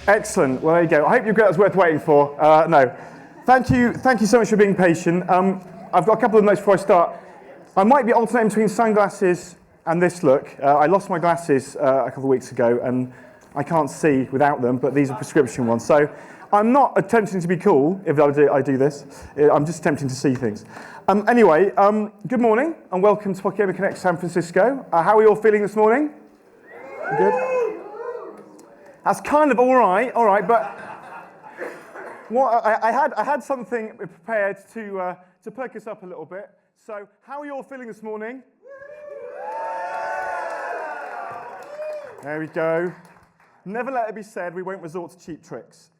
Excellent. Well, there you go. I hope you got that's worth waiting for. No. Thank you so much for being patient. I've got a couple of notes before I start. I might be alternating between sunglasses and this look. I lost my glasses a couple of weeks ago, and I can't see without them, but these are prescription ones. So I'm not attempting to be cool if I do this. I'm just attempting to see things. Anyway, good morning, and welcome to Pocket Gamer Connect San Francisco. How are you all feeling this morning? Good? That's kind of all right, but what I had something prepared to perk us up a little bit. So, how are you all feeling this morning? There we go. Never let it be said we won't resort to cheap tricks.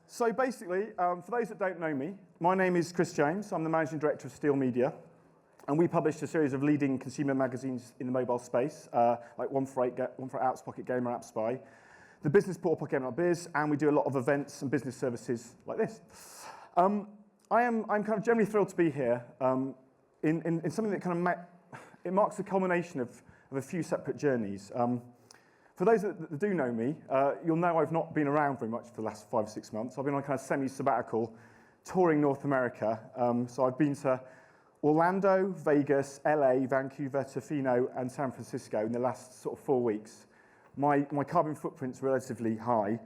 So basically, for those that don't know me, my name is Chris James. I'm the managing director of Steel Media, and we publish a series of leading consumer magazines in the mobile space, like One for Eight Apps, Pocket Gamer, App Spy, the business portal Pocket Gamer Biz, and we do a lot of events and business services like this. I'm kind of generally thrilled to be here in something that kind of it marks the culmination of a few separate journeys. For those that do know me, you'll know I've not been around very much for the last 5 or 6 months. I've been on a kind of semi-sabbatical, touring North America. So I've been to Orlando, Vegas, LA, Vancouver, Tofino, and San Francisco in the last sort of 4 weeks. My carbon footprint's relatively high.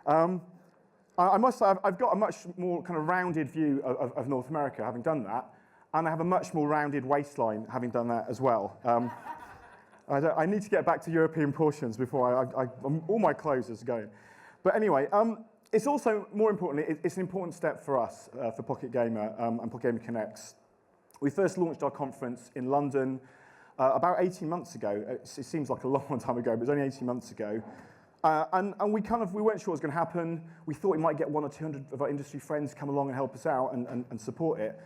I must say I've got a much more kind of rounded view of North America having done that, and I have a much more rounded waistline having done that as well. I need to get back to European portions before all my clothes are going. But anyway, it's also, more importantly, it's an important step for us, for Pocket Gamer and Pocket Gamer Connects. We first launched our conference in London about 18 months ago. It seems like a long time ago, but it was only 18 months ago. And we weren't sure what was going to happen. We thought we might get 100 or 200 of our industry friends come along and help us out and support it.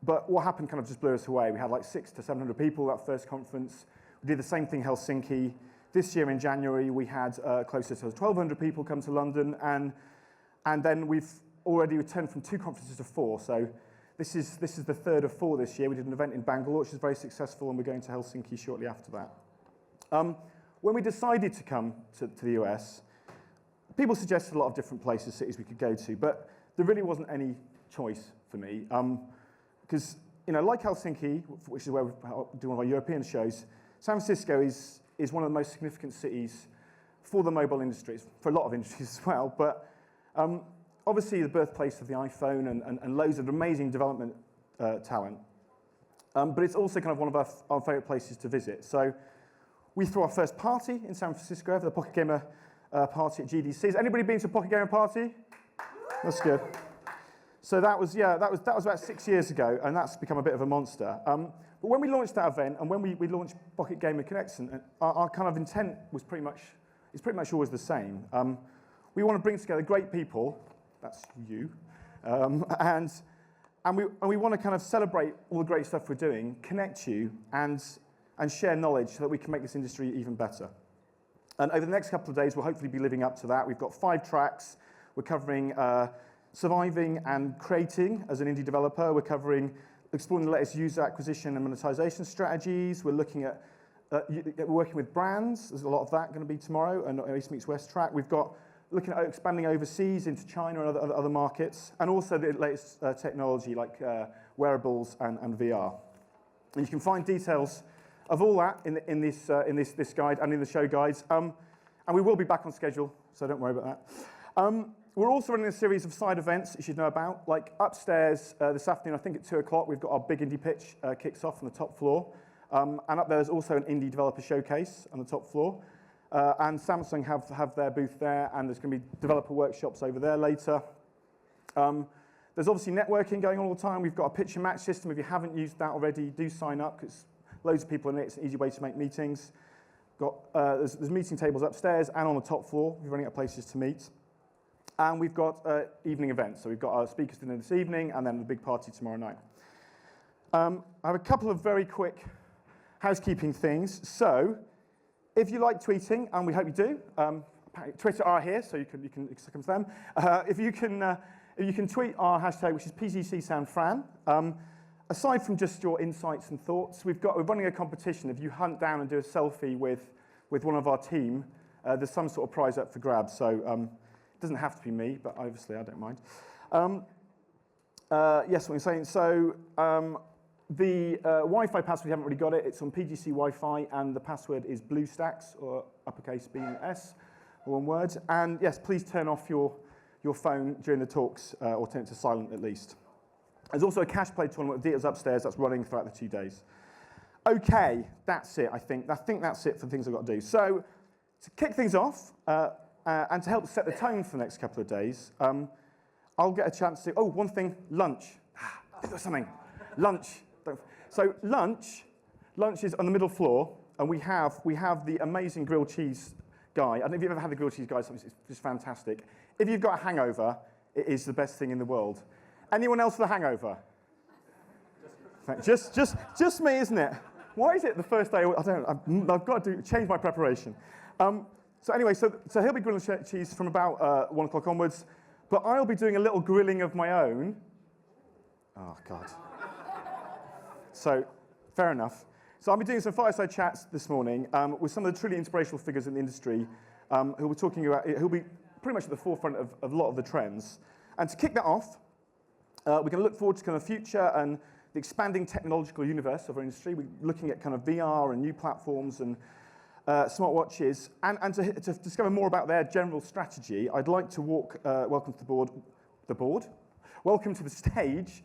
But what happened kind of just blew us away. We had like 600 to 700 people at that first conference. We did the same thing in Helsinki. This year in January, we had closer to 1,200 people come to London, and then we've already returned from 2 conferences to 4. So this is the third of 4 this year. We did an event in Bangalore, which was very successful, and we're going to Helsinki shortly after that. When we decided to come to the US, people suggested a lot of different places, cities we could go to, but there really wasn't any choice for me. Because, like Helsinki, which is where we do one of our European shows, San Francisco is one of the most significant cities for the mobile industry, for a lot of industries as well, but obviously the birthplace of the iPhone and loads of amazing development talent. But it's also kind of one of our favorite places to visit. So we threw our first party in San Francisco, the Pocket Gamer party at GDC. Has anybody been to a Pocket Gamer party? That's good. So that was about 6 years ago, and that's become a bit of a monster. But when we launched that event, and when we launched Pocket Gamer Connects, our kind of intent was pretty much always the same. We want to bring together great people, that's you, and we want to kind of celebrate all the great stuff we're doing, connect you, and share knowledge so that we can make this industry even better. And over the next couple of days, we'll hopefully be living up to that. We've got 5 tracks. We're covering surviving and creating as an indie developer. We're covering exploring the latest user acquisition and monetization strategies. We're looking at working with brands. There's a lot of that going to be tomorrow, and East Meets West track. We've got looking at expanding overseas into China and other markets, and also the latest technology like wearables and VR. And you can find details of all that in this guide and in the show guides. And we will be back on schedule, so don't worry about that. We're also running a series of side events that you should know about, like upstairs this afternoon, I think at 2 o'clock, we've got our big indie pitch kicks off on the top floor. And up there's also an indie developer showcase on the top floor. And Samsung have their booth there, and there's going to be developer workshops over there later. There's obviously networking going on all the time. We've got a pitch and match system. If you haven't used that already, do sign up, because loads of people in it. It's an easy way to make meetings. There's meeting tables upstairs and on the top floor. We're running out of places to meet. And we've got evening events. So we've got our speakers dinner this evening, and then the big party tomorrow night. I have a couple of very quick housekeeping things. So if you like tweeting, and we hope you do, Twitter are here, so you can come to them. If you can tweet our hashtag, which is PGCSoundFran. Aside from just your insights and thoughts, we're running a competition. If you hunt down and do a selfie with one of our team, there's some sort of prize up for grabs. So it doesn't have to be me, but obviously I don't mind. Yes, what I'm saying. So the Wi-Fi password, we haven't really got it. It's on PGC Wi-Fi, and the password is BlueStacks, or uppercase B and S, one word. And yes, please turn off your phone during the talks, or turn it to silent at least. There's also a cash play tournament with details upstairs that's running throughout the 2 days. Okay, that's it, I think. I think that's it for the things I've got to do. So to kick things off, and to help set the tone for the next couple of days, I'll get a chance to, one thing, lunch. Think of something. Lunch. So lunch is on the middle floor, and we have the amazing grilled cheese guy. I don't know if you've ever had the grilled cheese guy, it's just fantastic. If you've got a hangover, it is the best thing in the world. Anyone else with a hangover? Just me, isn't it? Why is it the first day? I've got to change my preparation. So anyway, so he'll be grilling cheese from about 1 o'clock onwards, but I'll be doing a little grilling of my own. Oh, God. So, fair enough. So I'll be doing some fireside chats this morning with some of the truly inspirational figures in the industry who'll be pretty much at the forefront of a lot of the trends. And to kick that off, we're going to look forward to kind of future and the expanding technological universe of our industry. We're looking at kind of VR and new platforms and smartwatches. And to discover more about their general strategy, I'd like to welcome to the board. Welcome to the stage,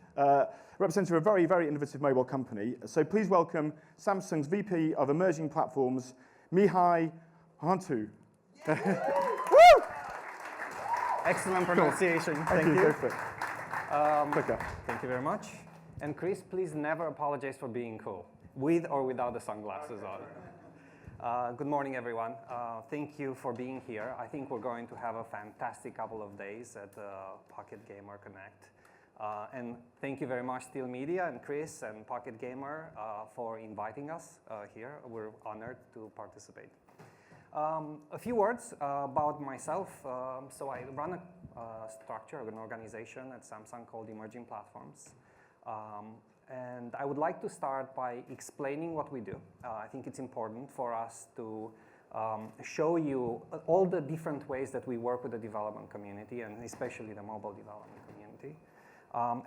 representing a very, very innovative mobile company. So please welcome Samsung's VP of Emerging Platforms, Mihai Pohontu. Woo! Excellent pronunciation. Cool. Thank you. Go for it. Quicker. Thank you very much. And Chris, please never apologize for being cool, with or without the sunglasses on. Good morning, everyone. Thank you for being here. I think we're going to have a fantastic couple of days at Pocket Gamer Connect. And thank you very much, Steel Media and Chris and Pocket Gamer for inviting us here. We're honored to participate. A few words about myself. So I run a structure, an organization at Samsung called Emerging Platforms. And I would like to start by explaining what we do. I think it's important for us to show you all the different ways that we work with the development community, and especially the mobile development community.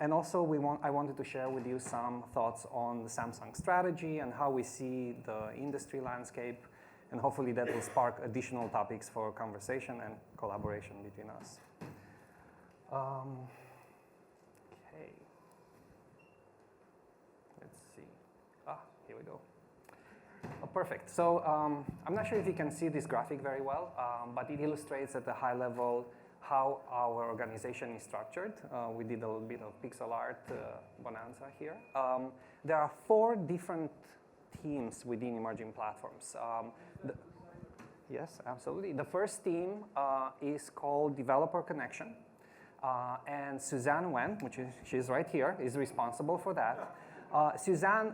And also, I wanted to share with you some thoughts on the Samsung strategy and how we see the industry landscape, and hopefully that will spark additional topics for conversation and collaboration between us. Okay. Let's see. Here we go. Oh, perfect. So I'm not sure if you can see this graphic very well, but it illustrates at a high level how our organization is structured. We did a little bit of pixel art bonanza here. There are 4 different teams within Emerging Platforms. Yes, absolutely. The first team is called Developer Connection. And Suzanne Wen, she's right here, is responsible for that. Suzanne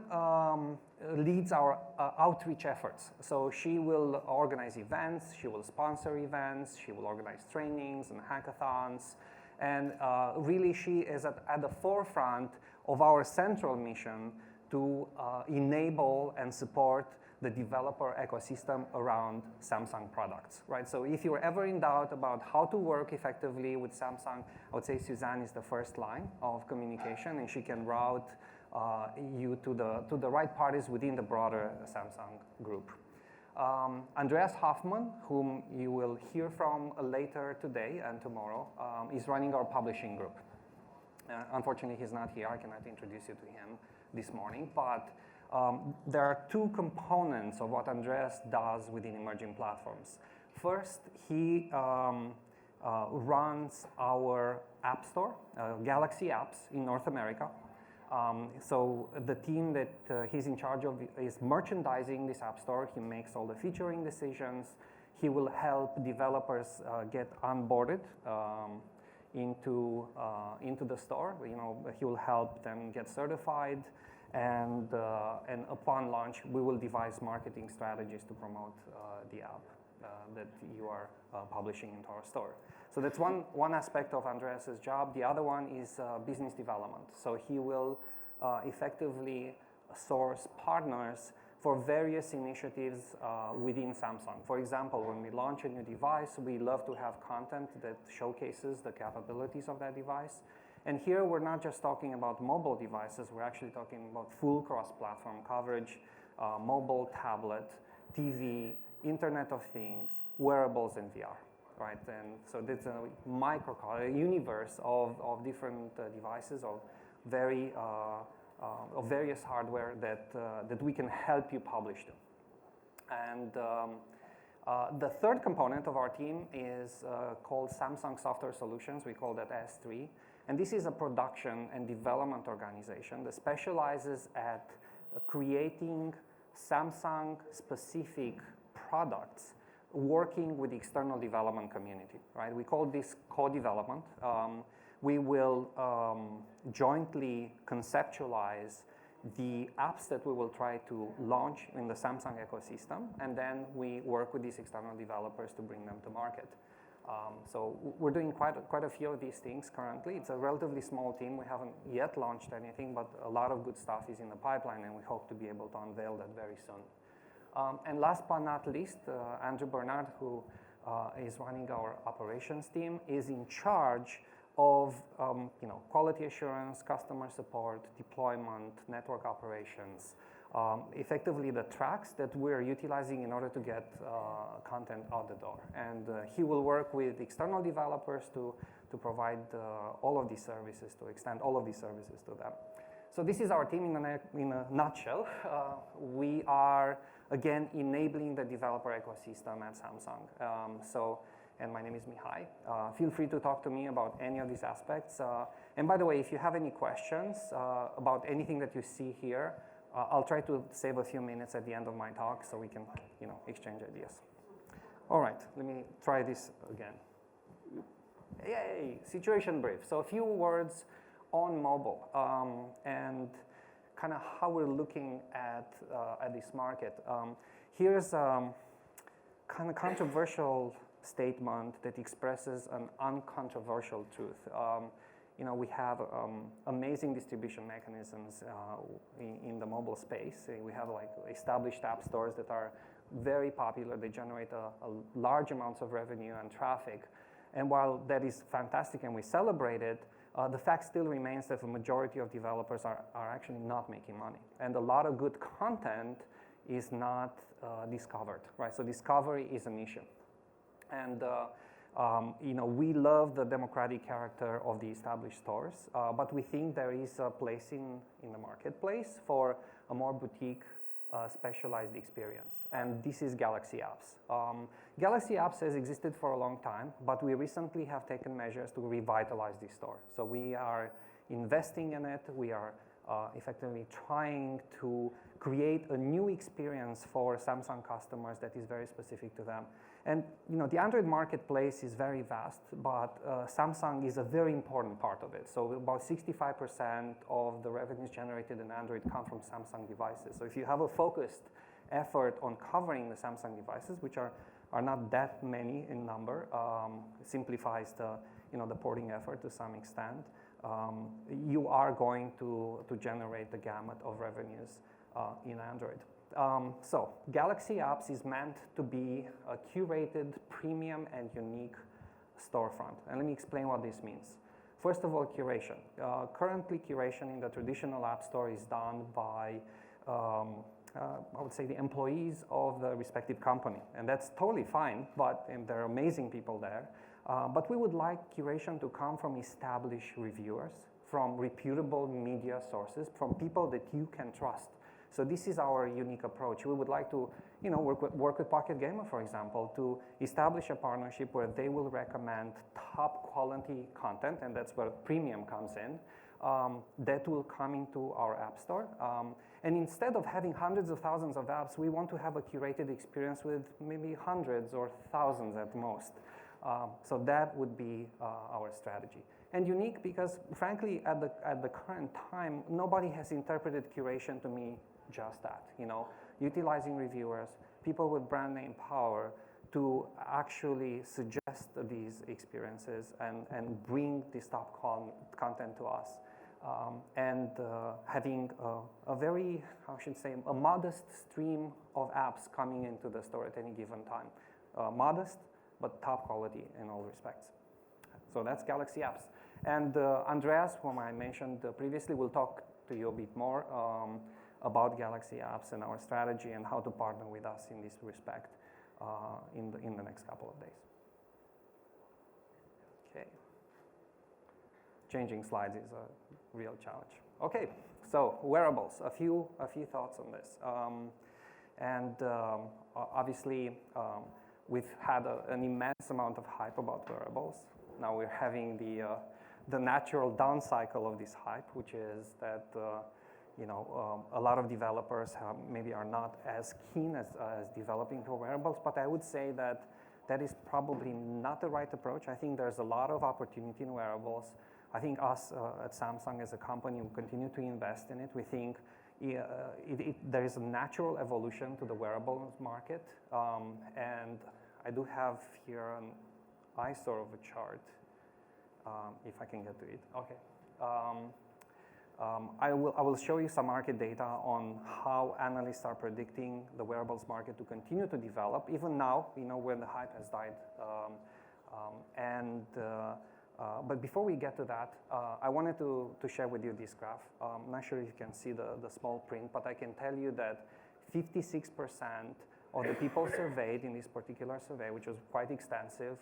leads our outreach efforts. So she will organize events, she will sponsor events, she will organize trainings and hackathons. And really she is at the forefront of our central mission to enable and support the developer ecosystem around Samsung products, right? So if you're ever in doubt about how to work effectively with Samsung, I would say Suzanne is the first line of communication, and she can route you to the right parties within the broader Samsung group. Andreas Hoffman, whom you will hear from later today and tomorrow, is running our publishing group. Unfortunately, he's not here. I cannot introduce you to him this morning, but there are 2 components of what Andreas does within Emerging Platforms. First, he runs our App Store, Galaxy Apps in North America. So the team that he's in charge of is merchandising this App Store. He makes all the featuring decisions. He will help developers get onboarded into the store. He will help them get certified. And upon launch, we will devise marketing strategies to promote the app that you are publishing into our store. So that's one aspect of Andreas's job. The other one is business development. So he will effectively source partners for various initiatives within Samsung. For example, when we launch a new device, we love to have content that showcases the capabilities of that device. And here we're not just talking about mobile devices, we're actually talking about full cross-platform coverage, mobile, tablet, TV, Internet of Things, wearables, and VR, right? And so there's a universe of different devices of various hardware that we can help you publish to. And the third component of our team is called Samsung Software Solutions. We call that S3. And this is a production and development organization that specializes at creating Samsung-specific products working with the external development community, right? We call this co-development. We will jointly conceptualize the apps that we will try to launch in the Samsung ecosystem, and then we work with these external developers to bring them to market. So we're doing quite a few of these things currently. It's a relatively small team. We haven't yet launched anything, but a lot of good stuff is in the pipeline, and we hope to be able to unveil that very soon. And last but not least, Andrew Bernard, who is running our operations team, is in charge of quality assurance, customer support, deployment, network operations, effectively the tracks that we're utilizing in order to get content out the door. And he will work with external developers to provide all of these services, to extend all of these services to them. So this is our team in a nutshell. We are, again, enabling the developer ecosystem at Samsung. And my name is Mihai. Feel free to talk to me about any of these aspects. And by the way, if you have any questions about anything that you see here, I'll try to save a few minutes at the end of my talk so we can, exchange ideas. All right, let me try this again. Yay, situation brief. So a few words on mobile and kind of how we're looking at this market. Here's kind of controversial statement that expresses an uncontroversial truth. We have amazing distribution mechanisms in the mobile space. We have established app stores that are very popular. They generate a large amounts of revenue and traffic. And while that is fantastic and we celebrate it, the fact still remains that the majority of developers are actually not making money. And a lot of good content is not discovered, right? So discovery is an issue. And we love the democratic character of the established stores, but we think there is a place in the marketplace for a more boutique, specialized experience. And this is Galaxy Apps. Galaxy Apps has existed for a long time, but we recently have taken measures to revitalize this store. So we are investing in it. We are effectively trying to create a new experience for Samsung customers that is very specific to them. And the Android marketplace is very vast, but Samsung is a very important part of it. So about 65% of the revenues generated in Android come from Samsung devices. So if you have a focused effort on covering the Samsung devices, which are not that many in number, it simplifies the porting effort to some extent, you are going to generate the gamut of revenues in Android. So Galaxy Apps is meant to be a curated, premium, and unique storefront. And let me explain what this means. First of all, curation. Currently, curation in the traditional App Store is done by, I would say, the employees of the respective company. And that's totally fine, and there are amazing people there. But we would like curation to come from established reviewers, from reputable media sources, from people that you can trust. So this is our unique approach. We would like to, work with Pocket Gamer, for example, to establish a partnership where they will recommend top quality content, and that's where premium comes in, that will come into our App Store. And instead of having hundreds of thousands of apps, we want to have a curated experience with maybe hundreds or thousands at most. So that would be our strategy. And unique because, frankly, at the current time, nobody has interpreted curation to me just that, utilizing reviewers, people with brand name power to actually suggest these experiences and bring this top content to us. and having a very, how should I say, a modest stream of apps coming into the store at any given time. Modest, but top quality in all respects. So that's Galaxy Apps. And Andreas, whom I mentioned previously, will talk to you a bit more about Galaxy Apps and our strategy and how to partner with us in this respect in the next couple of days. Okay. Changing slides is a real challenge. Okay, so wearables, a few thoughts on this. Obviously, we've had an immense amount of hype about wearables. Now we're having the natural down cycle of this hype, which is that a lot of developers maybe are not as keen as developing for wearables, but I would say that is probably not the right approach. I think there's a lot of opportunity in wearables. I think us at Samsung as a company will continue to invest in it. We think there is a natural evolution to the wearables market, and I do have here an eyesore of a chart, if I can get to it. Okay. I will show you some market data on how analysts are predicting the wearables market to continue to develop, even now, when the hype has died. But before we get to that, I wanted to share with you this graph. I'm not sure if you can see the small print, but I can tell you that 56% of the people surveyed in this particular survey, which was quite extensive,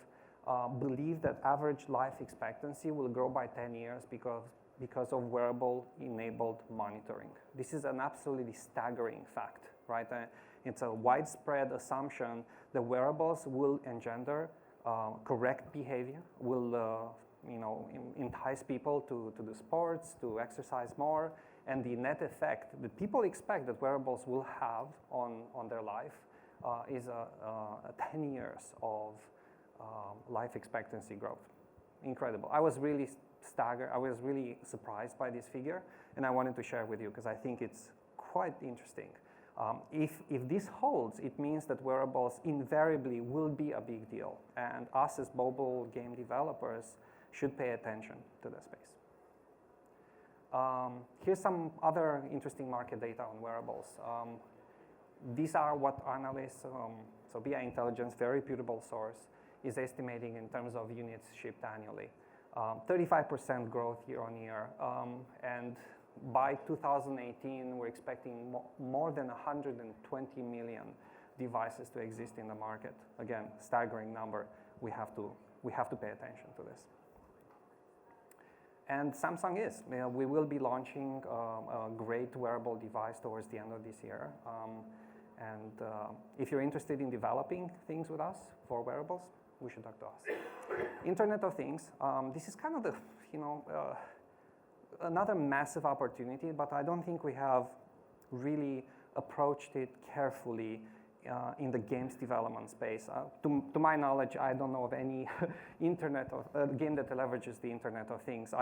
believe that average life expectancy will grow by 10 years because of wearable-enabled monitoring. This is an absolutely staggering fact, right? It's a widespread assumption that wearables will engender correct behavior, will entice people to do sports, to exercise more, and the net effect that people expect that wearables will have on their life is 10 years of life expectancy growth. Incredible. I was really staggered. I was really surprised by this figure, and I wanted to share with you because I think it's quite interesting. If this holds, it means that wearables invariably will be a big deal, and us as mobile game developers should pay attention to the space. Here's some other interesting market data on wearables. These are what analysts, so BI Intelligence, very reputable source, is estimating in terms of units shipped annually. 35% growth year on year, and by 2018, we're expecting more than 120 million devices to exist in the market. Again, staggering number. We have to pay attention to this. And Samsung is. We will be launching a great wearable device towards the end of this year. If you're interested in developing things with us for wearables, we should talk to us. Internet of Things. This is kind of the, another massive opportunity, but I don't think we have really approached it carefully in the games development space. To my knowledge, I don't know of any game that leverages the Internet of Things.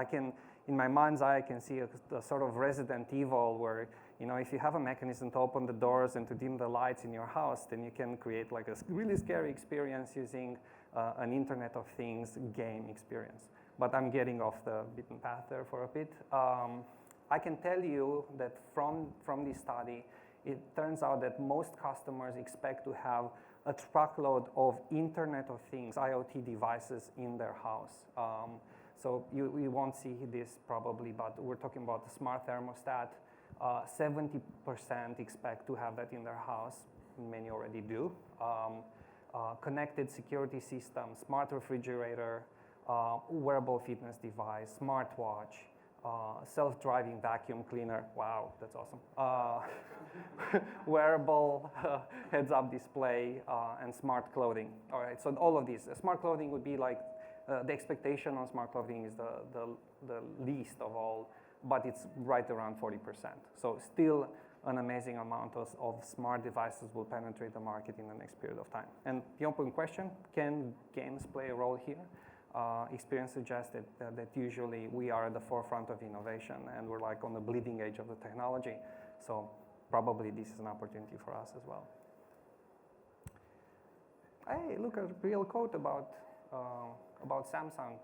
In my mind's eye, I can see a sort of Resident Evil where, if you have a mechanism to open the doors and to dim the lights in your house, then you can create like a really scary experience using an Internet of Things game experience. But I'm getting off the beaten path there for a bit. I can tell you that from this study, it turns out that most customers expect to have a truckload of Internet of Things, IoT devices in their house. So you won't see this probably, but we're talking about the smart thermostat. 70% expect to have that in their house. Many already do. Connected security system, smart refrigerator, wearable fitness device, smartwatch, self-driving vacuum cleaner. Wow, that's awesome. Wearable heads-up display, and smart clothing. All right, so all of these. Smart clothing would be like, the expectation on smart clothing is the least of all, but it's right around 40%. So still an amazing amount of smart devices will penetrate the market in the next period of time. And the open question, can games play a role here? Experience suggests that usually we are at the forefront of innovation and we're like on the bleeding edge of the technology. So probably this is an opportunity for us as well. Hey, look, a real quote about Samsung.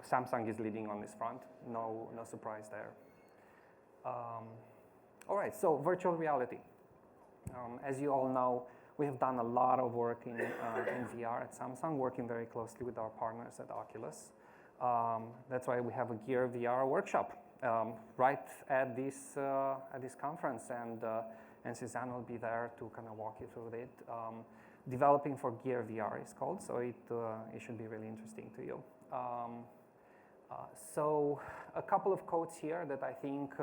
Samsung is leading on this front. No surprise there. All right, so virtual reality. As you all know, we have done a lot of work in VR at Samsung, working very closely with our partners at Oculus. That's why we have a Gear VR workshop right at this conference, and Suzanne will be there to kind of walk you through it. Developing for Gear VR is called, so it should be really interesting to you. So a couple of quotes here that I think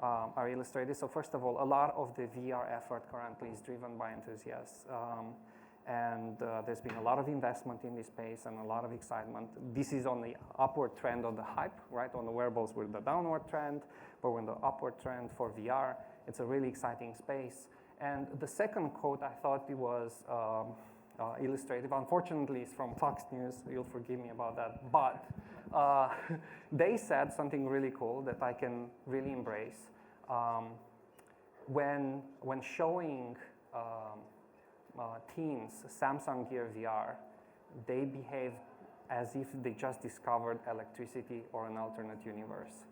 are illustrated. So first of all, a lot of the VR effort currently is driven by enthusiasts. And there's been a lot of investment in this space and a lot of excitement. This is on the upward trend of the hype, right? On the wearables, we're in the downward trend, but we're in the upward trend for VR. It's a really exciting space. And the second quote, I thought it was illustrative. Unfortunately, it's from Fox News. You'll forgive me about that. But they said something really cool that I can really embrace. When showing teens Samsung Gear VR, they behave as if they just discovered electricity or an alternate universe.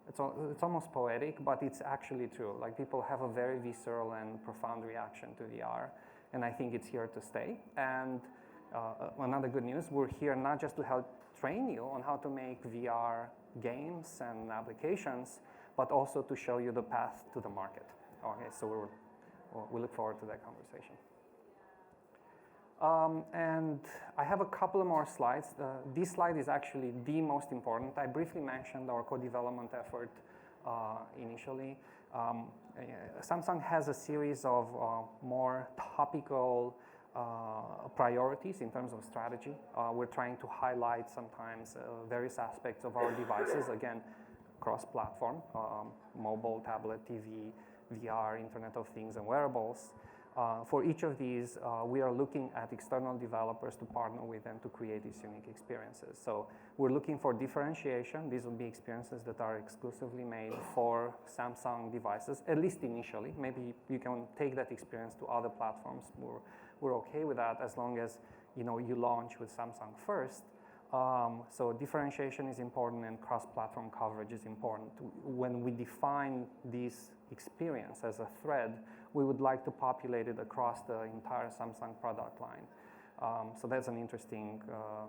It's almost poetic, but it's actually true. Like, people have a very visceral and profound reaction to VR, and I think it's here to stay. And another good news, we're here not just to help train you on how to make VR games and applications, but also to show you the path to the market. Okay, so we look forward to that conversation. And I have a couple of more slides. This slide is actually the most important. I briefly mentioned our co-development effort initially. Samsung has a series of more topical priorities in terms of strategy. We're trying to highlight sometimes various aspects of our devices, again, cross-platform, mobile, tablet, TV, VR, Internet of Things, and wearables. For each of these, we are looking at external developers to partner with them to create these unique experiences. So we're looking for differentiation. These will be experiences that are exclusively made for Samsung devices, at least initially. Maybe you can take that experience to other platforms. We're okay with that as long as you launch with Samsung first. So differentiation is important, and cross-platform coverage is important. When we define this experience as a thread, we would like to populate it across the entire Samsung product line. So that's an interesting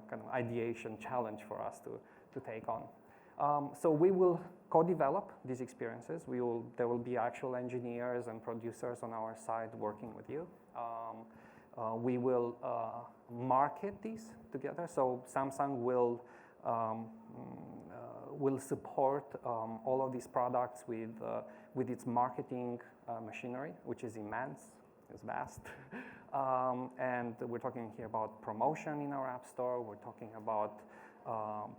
kind of ideation challenge for us to take on. So we will co-develop these experiences. There will be actual engineers and producers on our side working with you. We will market these together. So Samsung will support all of these products with its marketing machinery, which is immense, it's vast. And we're talking here about promotion in our App Store. We're talking about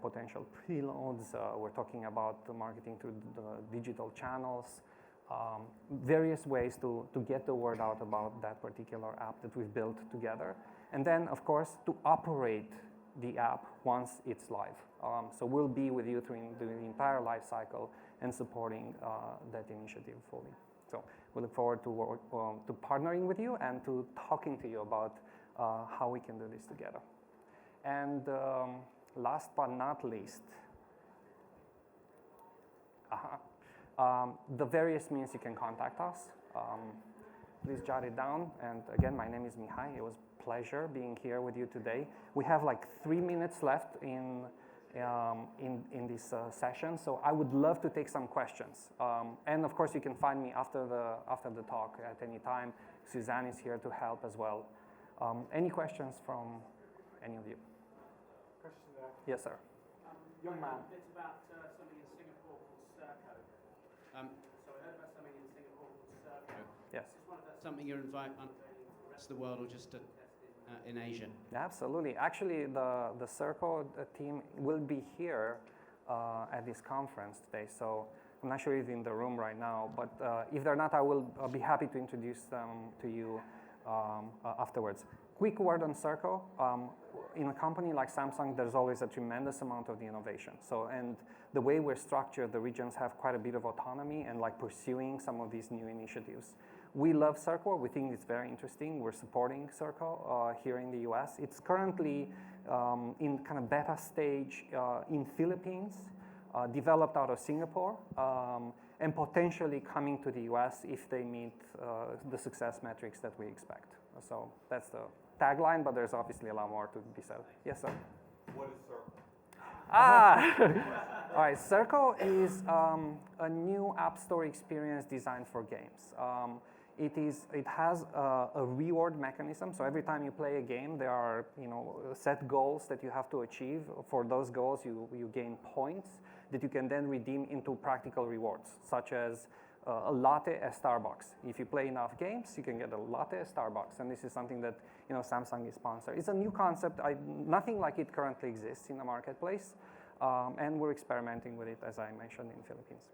potential preloads. We're talking about the marketing through the digital channels. Various ways to get the word out about that particular app that we've built together. And then, of course, to operate the app once it's live. So we'll be with you through the entire life cycle and supporting that initiative fully. So we look forward to partnering with you and to talking to you about how we can do this together. And last but not least, the various means you can contact us. Please jot it down. And again, my name is Mihai. It was a pleasure being here with you today. We have like 3 minutes left in this session, so I would love to take some questions. And of course, you can find me after the talk at any time. Suzanne is here to help as well. Any questions from any of you? Question there. Yes, sir. Young man. It's about something in Singapore called Serco. So I heard about something in Singapore called Serco. Yes. Just wanted to Something you're inviting the rest of the world, or just in Asia? Absolutely. Actually, the Serco team will be here at this conference today. So I'm not sure if they're in the room right now, but if they're not, I will be happy to introduce them to you afterwards. Quick word on Serco. In a company like Samsung, there's always a tremendous amount of the innovation. So, and the way we're structured, the regions have quite a bit of autonomy and like pursuing some of these new initiatives. We love Serco. We think it's very interesting. We're supporting Serco here in the US. It's currently in kind of beta stage in Philippines, developed out of Singapore, and potentially coming to the US if they meet the success metrics that we expect. So that's the tagline, but there's obviously a lot more to be said. Yes, sir? What is Circle? All right, Circle is a new app store experience designed for games. It has a reward mechanism. So every time you play a game, there are set goals that you have to achieve. For those goals, you gain points that you can then redeem into practical rewards, such as a latte at Starbucks. If you play enough games, you can get a latte at Starbucks, and this is something that Samsung is sponsored. It's a new concept. Nothing like it currently exists in the marketplace, and we're experimenting with it, as I mentioned, in the Philippines.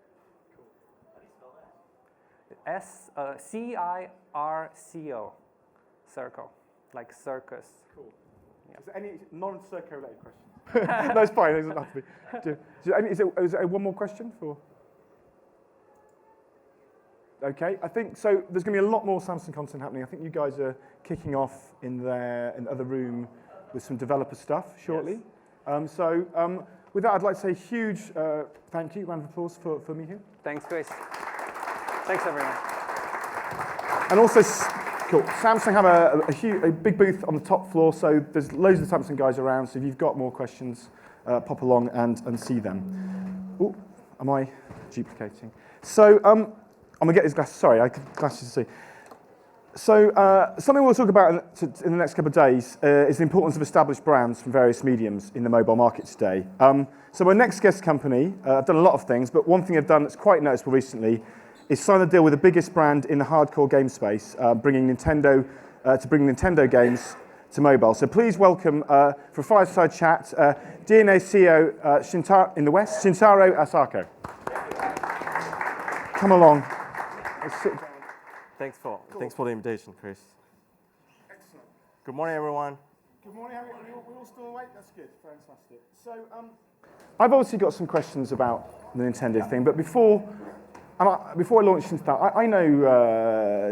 C-I-R-C-O, Circle, like circus. Cool. Yeah. Is there any non-Circo related questions? No, it's fine. It doesn't have to be. Is there one more question for? Okay, I think so. There's going to be a lot more Samsung content happening. I think you guys are kicking off in the other room with some developer stuff shortly. Yes. With that, I'd like to say a huge thank you, round of applause for Mihai. Thanks, Chris. Thanks, everyone. And also, cool. Samsung have a big booth on the top floor, so there's loads of the Samsung guys around. So if you've got more questions, pop along and see them. Oh, am I duplicating? So I'm gonna get these glasses. Sorry, I have glasses to see. So something we'll talk about in the next couple of days is the importance of established brands from various mediums in the mobile market today. So my next guest company, I've done a lot of things, but one thing I've done that's quite noticeable recently is sign a deal with the biggest brand in the hardcore game space, bringing Nintendo games to mobile. So please welcome, for a fireside chat, DeNA CEO Shintaro in the West, Shintaro Asako. Come along. Let's sit down. Thanks for the invitation, Chris. Excellent. Good morning, everyone. Good morning. We're all still awake? That's good. Fantastic. So I've obviously got some questions about the Nintendo thing, but before I launch into that, I know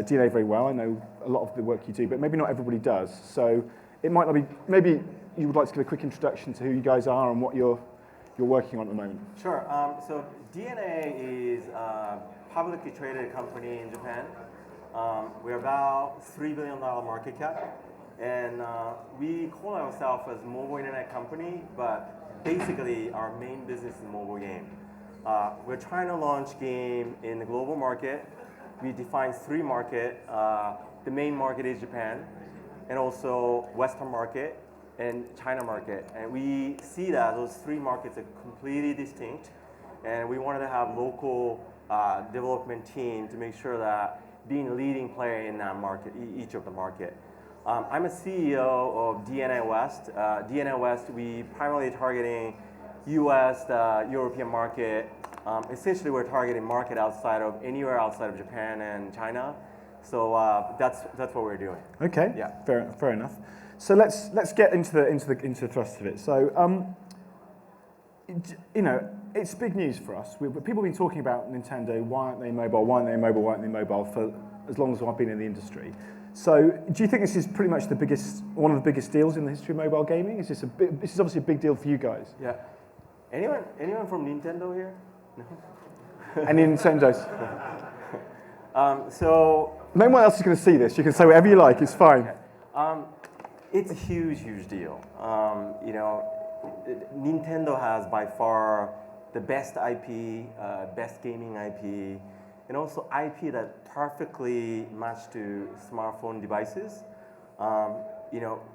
DeNA very well. I know a lot of the work you do, but maybe not everybody does. So it might not be. Maybe you would like to give a quick introduction to who you guys are and what you're working on at the moment. Sure. So DeNA is a publicly traded company in Japan. We're about $3 billion market cap, and we call ourselves as a mobile internet company, but basically our main business is mobile game. We're trying to launch game in the global market. We define 3 markets. The main market is Japan, and also Western market and China market. And we see that those 3 markets are completely distinct, and we wanted to have local development team to make sure that being a leading player in that market, each of the market. I'm a CEO of DeNA West. DeNA West, we primarily targeting US, the European market. Essentially, we're targeting market anywhere outside of Japan and China. So that's what we're doing. Okay. Yeah. Fair enough. So let's get into the thrust of it. So it's big news for us. People have been talking about Nintendo. Why aren't they mobile? Why aren't they mobile? Why aren't they mobile? For as long as I've been in the industry. So do you think this is pretty much one of the biggest deals in the history of mobile gaming? This is obviously a big deal for you guys. Yeah. Anyone from Nintendo here? No. Any Nintendos? So no one else is going to see this. You can say whatever you like. It's fine. Okay. It's a huge deal. Nintendo has by far the best IP, best gaming IP, and also IP that perfectly match to smartphone devices.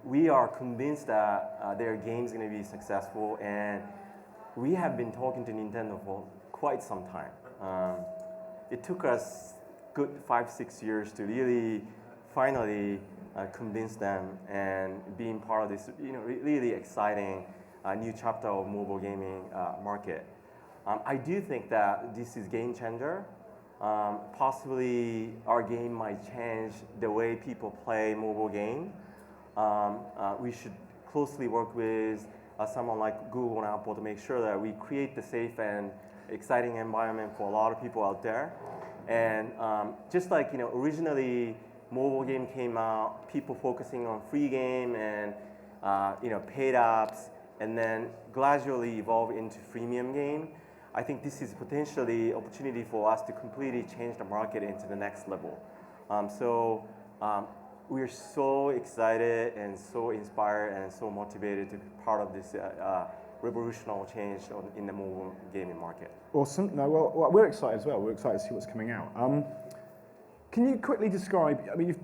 We are convinced that their game's going to be successful, and we have been talking to Nintendo for quite some time. It took us good 5-6 years to really finally convince them and being part of this really exciting new chapter of mobile gaming market. I do think that this is game changer. Possibly our game might change the way people play mobile game. We should closely work with someone like Google and Apple to make sure that we create the safe and exciting environment for a lot of people out there. And just like originally mobile game came out, people focusing on free game and paid apps, and then gradually evolve into freemium game. I think this is potentially opportunity for us to completely change the market into the next level. We're so excited and so inspired and so motivated to be part of this revolutionary change in the mobile gaming market. Awesome. No, well, we're excited as well. We're excited to see what's coming out. Can you quickly describe, I mean, you've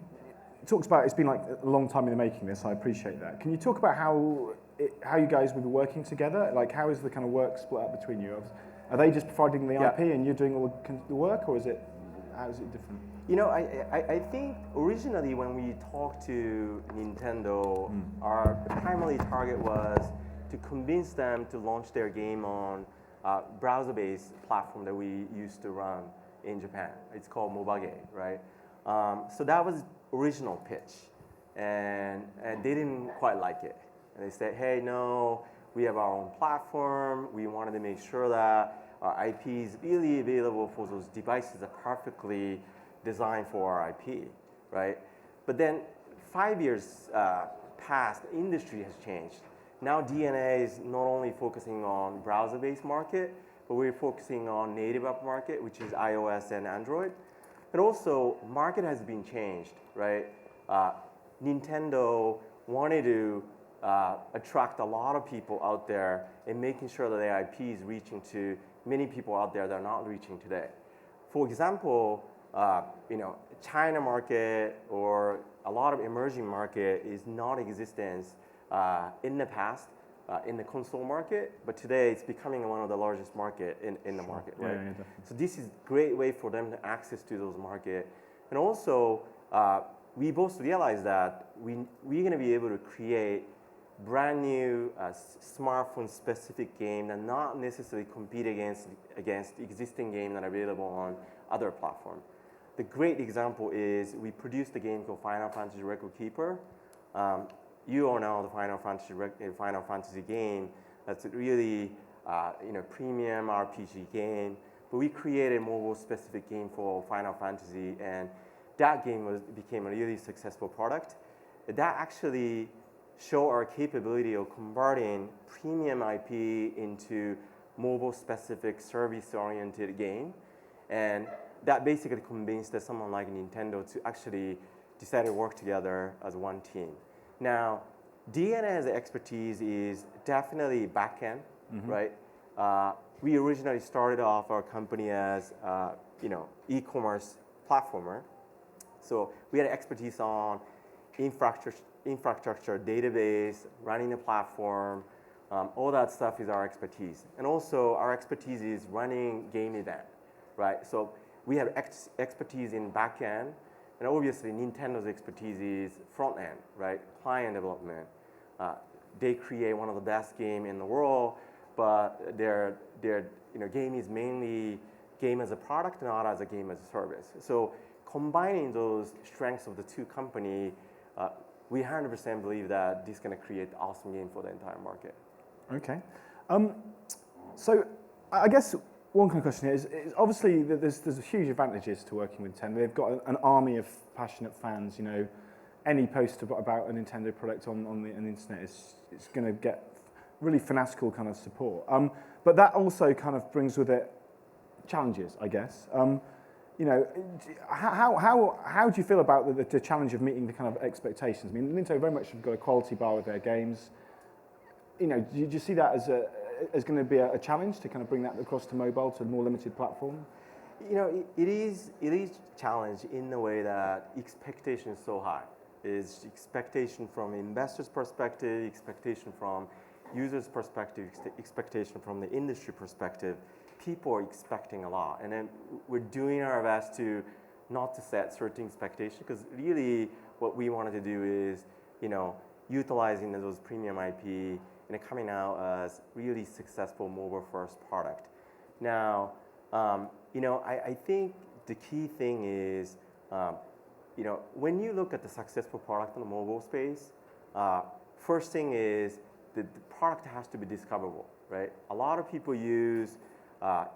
talked about it's been like a long time in the making this, I appreciate that. Can you talk about how you guys will be working together? Like, how is the kind of work split up between you? Are they just providing the IP and you're doing all the work, or is it, how is it different? You know, I think originally when we talked to Nintendo, our primary target was to convince them to launch their game on a browser-based platform that we used to run in Japan. It's called Mobage, right? So that was original pitch, and they didn't quite like it. And they said, hey, no, we have our own platform. We wanted to make sure that our IP is really available for those devices that are perfectly designed for our IP, right? But then 5 years passed, the industry has changed. Now DeNA is not only focusing on browser-based market, but we're focusing on native app market, which is iOS and Android. And also, market has been changed, right? Nintendo wanted to attract a lot of people out there and making sure that their IP is reaching to many people out there that are not reaching today. For example, China market or a lot of emerging market is not existence in the past in the console market, but today it's becoming one of the largest market in the market, right? Yeah, so this is a great way for them to access to those market. And also, we both realized that we're going to be able to create brand new smartphone specific game that not necessarily compete against existing games that are available on other platforms. The great example is we produced a game called Final Fantasy Record Keeper. You all know the Final Fantasy game. That's a really premium RPG game. But we created a mobile specific game for Final Fantasy, and that game became a really successful product. That actually show our capability of converting premium IP into mobile specific service oriented game. And that basically convinced someone like Nintendo to actually decide to work together as one team. Now, DeNA's expertise is definitely backend, right? We originally started off our company as e-commerce platformer. So we had expertise on infrastructure, database, running the platform, all that stuff is our expertise. And also our expertise is running game event, right? So we have expertise in backend, and obviously Nintendo's expertise is front end, right? Client development. They create one of the best game in the world, but their game is mainly game as a product, not as a game as a service. So combining those strengths of the two companies, we 100% believe that this is going to create an awesome game for the entire market. Okay. So I guess one kind of question here is obviously there's huge advantages to working with Nintendo. They've got an army of passionate fans. Any post about a Nintendo product on the internet is going to get really fanatical kind of support. But that also kind of brings with it challenges, I guess. How do you feel about the challenge of meeting the kind of expectations? I mean, Nintendo very much have got a quality bar with their games. Do you see that as going to be a challenge to kind of bring that across to mobile, to a more limited platform? It is a challenge in the way that expectation is so high. Is expectation from investors' perspective, expectation from users' perspective, expectation from the industry perspective. People are expecting a lot, and then we're doing our best to not to set certain expectations, because really what we wanted to do is, utilizing those premium IP and coming out as really successful mobile-first product. Now, I think the key thing is, when you look at the successful product in the mobile space, first thing is the product has to be discoverable, right? A lot of people use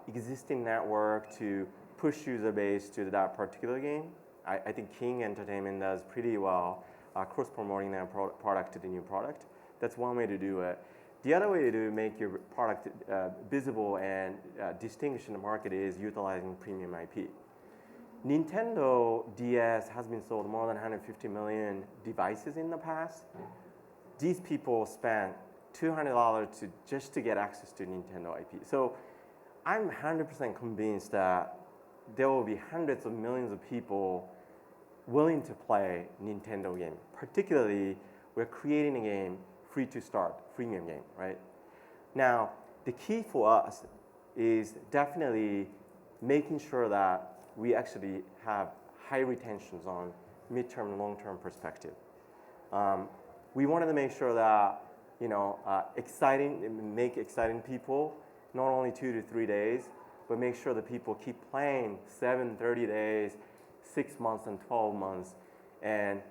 existing network to push user base to that particular game. I think King Entertainment does pretty well cross-promoting their product to the new product. That's one way to do it. The other way to make your product visible and distinguished in the market is utilizing premium IP. Nintendo DS has been sold more than 150 million devices in the past. These people spent $200 just to get access to Nintendo IP. So I'm 100% convinced that there will be hundreds of millions of people willing to play Nintendo game. Particularly, we're creating a game free to start, freemium game, right? Now, the key for us is definitely making sure that we actually have high retentions on midterm and long-term perspective. We wanted to make sure that make exciting people, not only 2 to 3 days, but make sure that people keep playing 7, 30 days, 6 months, and 12 months. And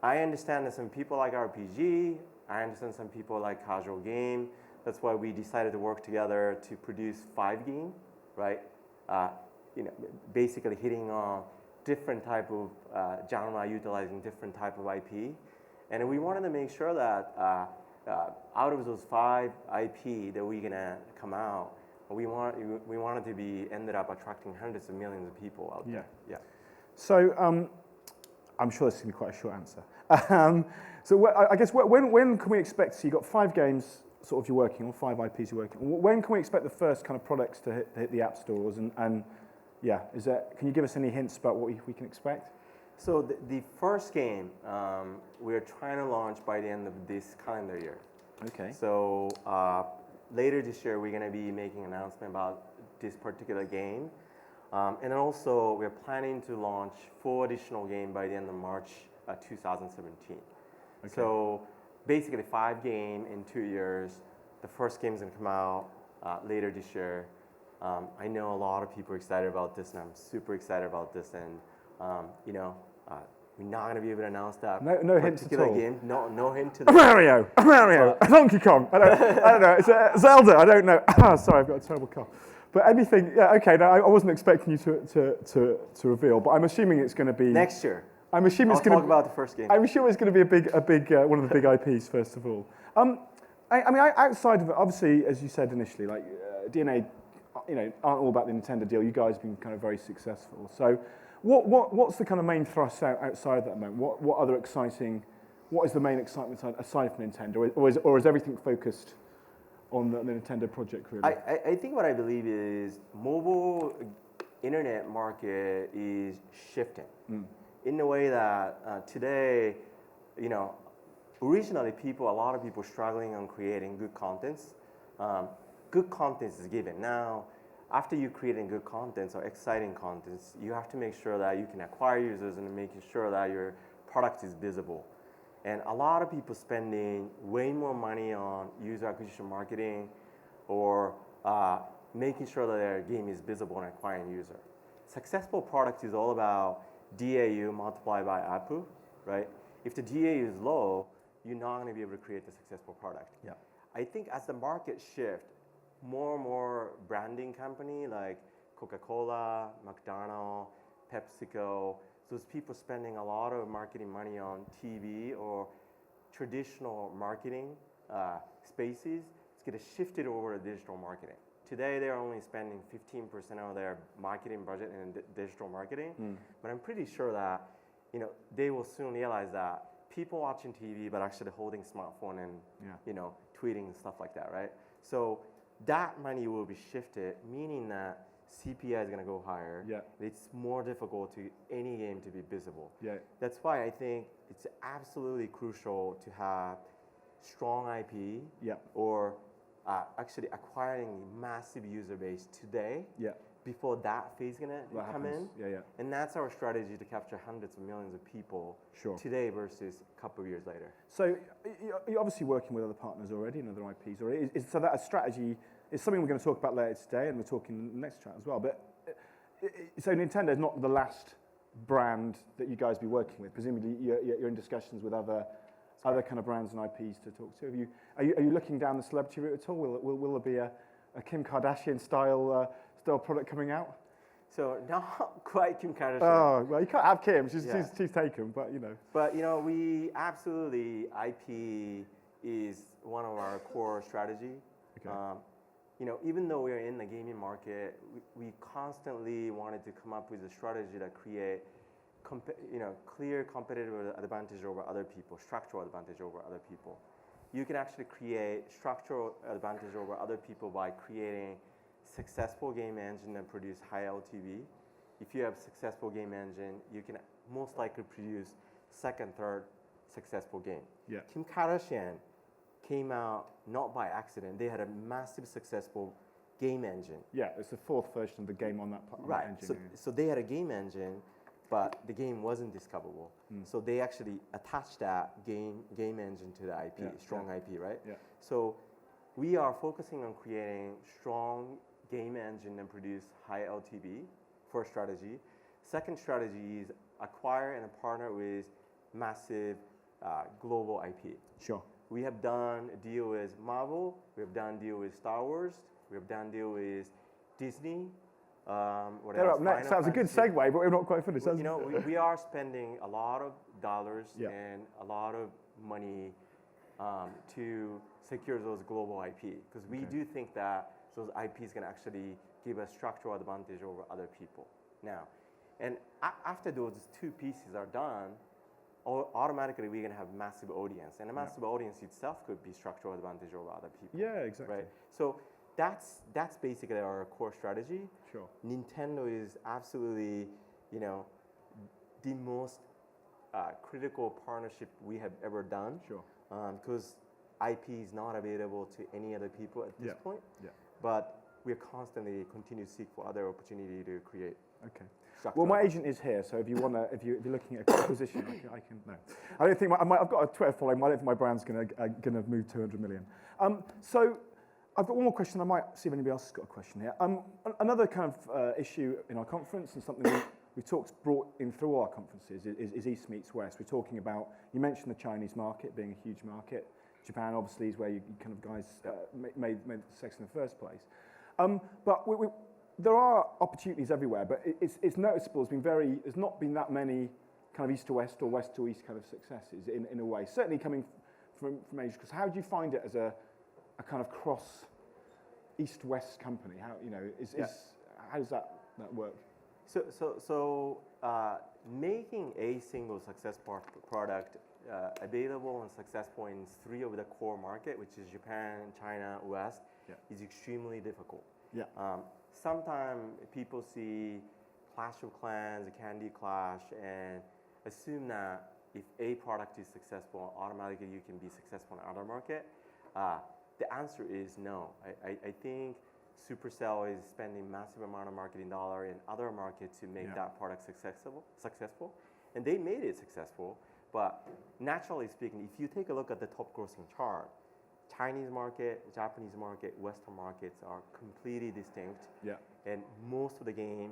I understand that some people like RPG. I understand some people like casual game. That's why we decided to work together to produce 5 games, right? Basically hitting on different type of genre, utilizing different type of IP. And we wanted to make sure that out of those 5 IP that we're gonna come out, we wanted to be ended up attracting hundreds of millions of people out there. Yeah. So I'm sure this is gonna be quite a short answer. So I guess when can we expect? So you got 5 games sort of you're working on, 5 IPs you're working on. When can we expect the first kind of products to hit the app stores? And yeah, can you give us any hints about what we can expect? So the first game we're trying to launch by the end of this calendar year. Okay. So later this year we're going to be making an announcement about this particular game, and then also we're planning to launch 4 additional games by the end of March 2017. Okay. So basically 5 games in 2 years. The first game is going to come out later this year. I know a lot of people are excited about this, and I'm super excited about this. And we're not going to be able to announce that no hint at all. Game. No hint to that. Mario, Donkey Kong. I don't know. It's Zelda. I don't know. Sorry, I've got a terrible cough. But anything, yeah, okay. No, I wasn't expecting you to reveal, but I'm assuming it's going to be next year. I'm assuming I'll it's going to talk about the first game. I'm assuming it's going to be a big one of the big IPs first of all. I mean, outside of it, obviously, as you said initially, like DeNA, aren't all about the Nintendo deal. You guys have been kind of very successful. So, what's the kind of main thrust outside of that moment? What is the main excitement aside from Nintendo, or is everything focused on the Nintendo project really? I think what I believe is mobile internet market is shifting in the way that today, originally a lot of people struggling on creating good contents. Good content is given. Now, after you creating good contents or exciting contents, you have to make sure that you can acquire users and making sure that your product is visible. And a lot of people spending way more money on user acquisition marketing or making sure that their game is visible and acquiring user. Successful product is all about DAU multiplied by ARPU, right? If the DAU is low, you're not going to be able to create a successful product. Yeah. I think as the market shift, more and more branding company like Coca-Cola, McDonald's, PepsiCo, those people spending a lot of marketing money on TV or traditional marketing spaces, it's going to shift it over to digital marketing. Today, they're only spending 15% of their marketing budget in digital marketing, but I'm pretty sure that they will soon realize that people watching TV but actually holding smartphone and tweeting and stuff like that, right? So that money will be shifted, meaning that CPI is going to go higher. Yeah. It's more difficult to any game to be visible. Yeah. That's why I think it's absolutely crucial to have strong IP or actually acquiring massive user base today before that phase is going to come in. Yeah. And that's our strategy to capture hundreds of millions of people today versus a couple of years later. So you're obviously working with other partners already and other IPs already. So that a strategy is something we're going to talk about later today, and we're talking in the next chat as well. But so Nintendo is not the last brand that you guys be working with. Presumably you're in discussions with other kind of brands and IPs to talk to. Are you looking down the celebrity route at all? Will there be a Kim Kardashian style product coming out? So not quite Kim Kardashian. Oh well, you can't have Kim. She's taken, but But we absolutely IP is one of our core strategy. Okay. Even though we're in the gaming market, we constantly wanted to come up with a strategy that create clear competitive advantage over other people, structural advantage over other people. You can actually create structural advantage over other people by creating successful game engine that produce high LTV. If you have successful game engine, you can most likely produce second, third successful game. Yeah. Kim Kardashian came out not by accident. They had a massive successful game engine. Yeah, it's the fourth version of the game on that Right. engine. So they had a game engine, but the game wasn't discoverable. So they actually attached that game engine to the IP, strong IP, right? Yeah. So we are focusing on creating strong game engine and produce high LTV, first strategy. Second strategy is acquire and partner with massive global IP. Sure. We have done a deal with Marvel, we have done a deal with Star Wars, we have done a deal with Disney. What They're else? up next. Final That was a good Fantasy. segue, but we're not quite finished. We are spending a lot of dollars Yeah. and a lot of money to secure those global IP, because we do think that those IPs can actually give us structural advantage over other people. Now, and after those two pieces are done, automatically we're going to have massive audience, and a massive audience itself could be structural advantage over other people. Yeah, exactly. Right. So that's basically our core strategy. Sure. Nintendo is absolutely, the most critical partnership we have ever done. Sure. Because IP is not available to any other people at this point. Yeah. But we're constantly continue to seek for other opportunity to create. Okay. structural. Well, my agent is here, so if you want to, if you're looking at acquisition, I can. No, I don't think I've got a Twitter following. I don't think my brand's going to move 200 million. So I've got one more question. I might see if anybody else has got a question here. Another kind of issue in our conference, and something we've brought in through our conferences is East meets West. We're talking about, you mentioned the Chinese market being a huge market. Japan obviously is where you kind of guys made the success in the first place. But there are opportunities everywhere, but it's noticeable. There's not been that many kind of east to west or west to east kind of successes in a way. Certainly coming from Asia. Because how do you find it as a kind of cross east-west company? How how does that work? So making a single success product available and successful in 3 of the core market, which is Japan, China, West, is extremely difficult. Yeah. Sometimes people see Clash of Clans, Candy Clash, and assume that if a product is successful, automatically you can be successful in other market. The answer is no. I think Supercell is spending massive amount of marketing dollar in other markets to make that product successful, and they made it successful. But naturally speaking, if you take a look at the top grossing chart, Chinese market, Japanese market, Western markets are completely distinct. Yeah. And most of the game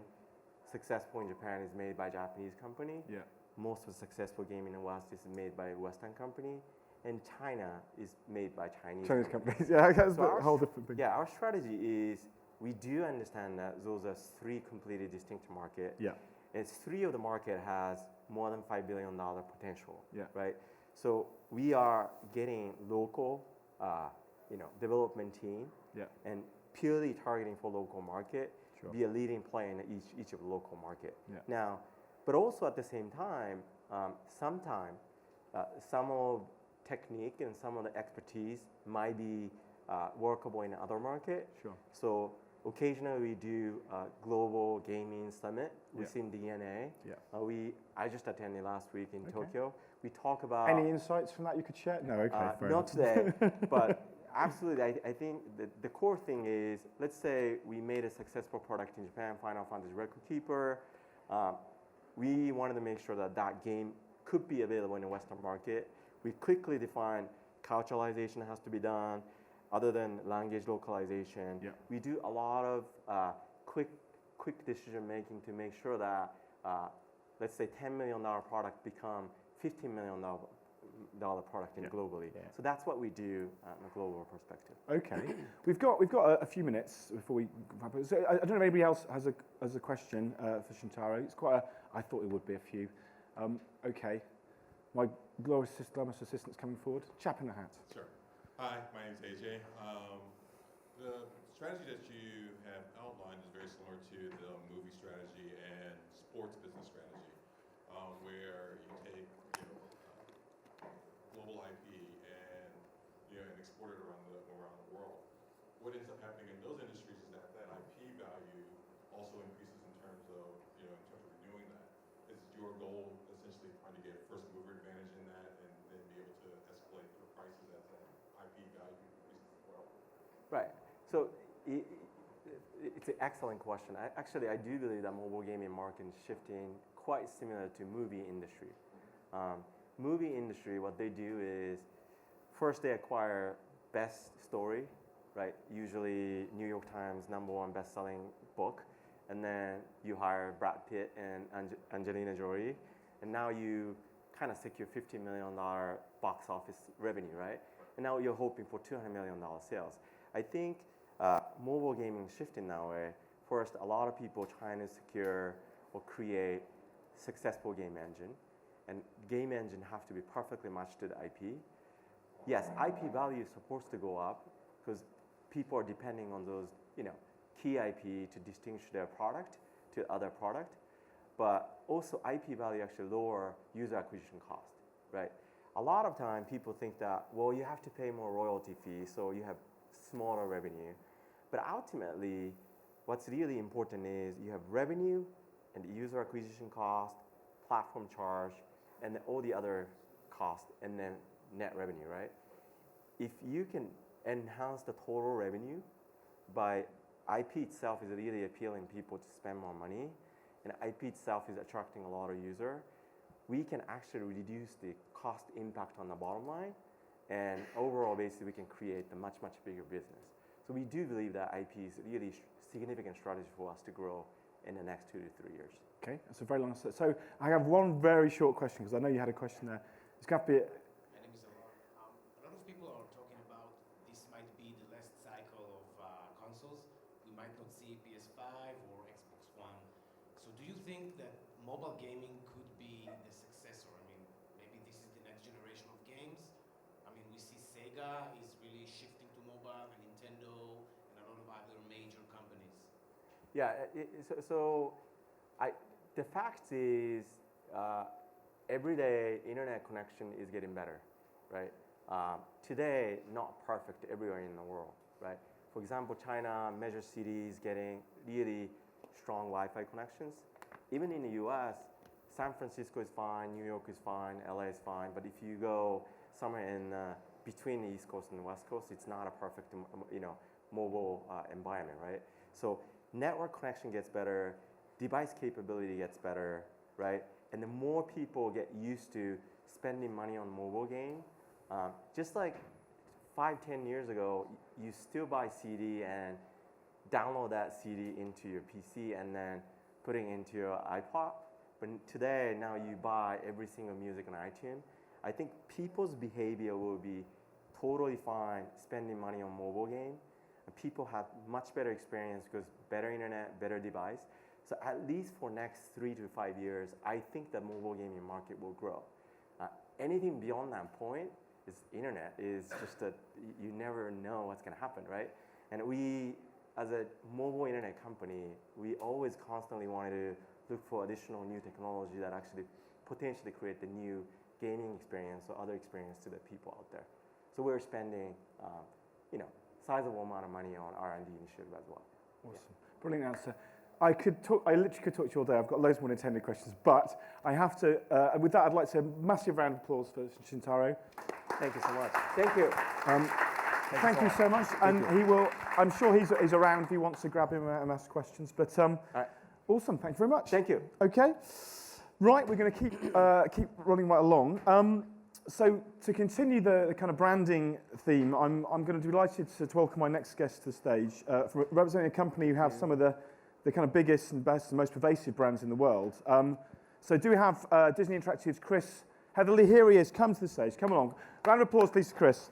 successful in Japan is made by Japanese company. Yeah. Most of the successful game in the West is made by Western company. And China is made by Chinese companies. Yeah, that's So a whole different thing. Yeah, our strategy is we do understand that those are 3 completely distinct markets. Yeah. And 3 of the market has more than $5 billion potential. Yeah. Right. So we are getting local, development team. Yeah. And purely targeting for local market. Sure. Be a leading player in each of the local market. Yeah. Now, but also at the same time, sometimes some of technique and some of the expertise might be workable in other market. Sure. So occasionally we do a global gaming summit within DeNA. Yeah. I just attended last week in Tokyo. We talk about Any insights from that you could share? No, okay. Fair not enough. today, but absolutely. I think the core thing is, let's say we made a successful product in Japan, Final Fantasy Record Keeper. We wanted to make sure that that game could be available in the Western market. We quickly define culturalization has to be done, other than language localization. Yeah. We do a lot of quick decision making to make sure that, let's say, $10 million product become $15 million product globally. Yeah. So that's what we do from a global perspective. Okay, we've got a few minutes before we wrap up. So I don't know if anybody else has a question for Shintaro. It's quite I thought it would be a few. Okay, my glamorous assistant's coming forward. Chap in the hat. Sure. Hi, my name is AJ. The strategy that you have outlined is very similar to the movie strategy and sports business strategy, where you take global IP and and export it around the world. What ends up happening in those industries is that IP value also increases in terms of renewing that. Is your goal essentially trying to get first mover advantage in that and then be able to escalate the prices as that IP value increases as well? Right. So it's an excellent question. Actually, I do believe that mobile gaming market is shifting quite similar to movie industry. Movie industry, what they do is first they acquire best story, right? Usually New York Times #1 best-selling book, and then you hire Brad Pitt and Angelina Jolie, and now you kind of secure $50 million box office revenue, right? And now you're hoping for $200 million sales. I think mobile gaming is shifting that way. First, a lot of people trying to secure or create successful game engine, and game engine have to be perfectly matched to the IP. Yes, IP value is supposed to go up because people are depending on those, key IP to distinguish their product to other product, but also IP value actually lower user acquisition cost, right? A lot of time people think that, well, you have to pay more royalty fees, so you have smaller revenue. But ultimately, what's really important is you have revenue and the user acquisition cost, platform charge, and then all the other costs, and then net revenue, right? If you can enhance the total revenue by IP itself is really appealing people to spend more money, and IP itself is attracting a lot of users, we can actually reduce the cost impact on the bottom line, and overall, basically, we can create a much, much bigger business. So we do believe that IP is really significant strategy for us to grow in the next 2 to 3 years. Okay, that's a very long answer. So I have one very short question, because I know you had a question there. It's got to be... My name is Alon. A lot of people are talking about this might be the last cycle of consoles. We might not see PS5 or Xbox One. So do you think that mobile gaming could be the successor? I mean, maybe this is the next generation of games. I mean, we see Sega is really shifting to mobile, and Nintendo, and a lot of other major companies. Yeah, the fact is, every day internet connection is getting better, right? Today, not perfect everywhere in the world, right? For example, China, major cities getting really strong Wi-Fi connections. Even in the US, San Francisco is fine, New York is fine, LA is fine, but if you go somewhere in between the East Coast and the West Coast, it's not a perfect, mobile environment, right? So network connection gets better, device capability gets better, right? And the more people get used to spending money on mobile game, just like 5-10 years ago, you still buy CD and download that CD into your PC and then putting into your iPod. But today, now you buy every single music on iTunes. I think people's behavior will be totally fine spending money on mobile game. And people have much better experience because better internet, better device. So at least for next 3 to 5 years, I think the mobile gaming market will grow. Anything beyond that point is internet, is just that you never know what's going to happen, right? And we, as a mobile internet company, we always constantly wanted to look for additional new technology that actually potentially create the new gaming experience or other experience to the people out there. So we're spending, sizable amount of money on R&D initiative as well. Awesome. Yeah. Brilliant answer. I literally could talk to you all day. I've got loads more intended questions, but I have to, with that, I'd like to say a massive round of applause for Shintaro. Thank you so much. Thank you. Thank you so much. And he will, I'm sure he's around if he wants to grab him and ask questions, but right. Awesome, thank you very much. Thank you. Okay, right, we're going to keep running right along. So to continue the kind of branding theme, I'm going to be delighted to welcome my next guest to the stage, representing a company who have some of the kind of biggest and best and most pervasive brands in the world. So do we have Disney Interactive's Chris Heatherly? Here he is. Come to the stage. Come along. Round of applause, please, to Chris.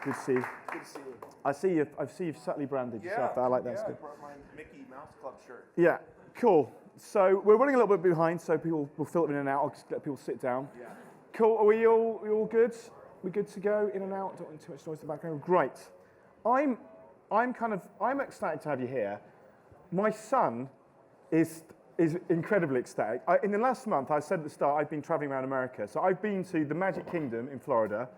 Good to see you. Good to see you. I see you've subtly branded yourself there. I like that. Yeah, That's good. I brought my Mickey Mouse Club shirt. Yeah, cool. So we're running a little bit behind, so people will filter in and out. I'll just let people sit down. Yeah. Cool. Are we all good? We good to go? In and out? Don't want too much noise in the background. Great. I'm ecstatic to have you here. My son is incredibly ecstatic. In the last month, I said at the start, I've been traveling around America. So I've been to the Magic Kingdom in Florida.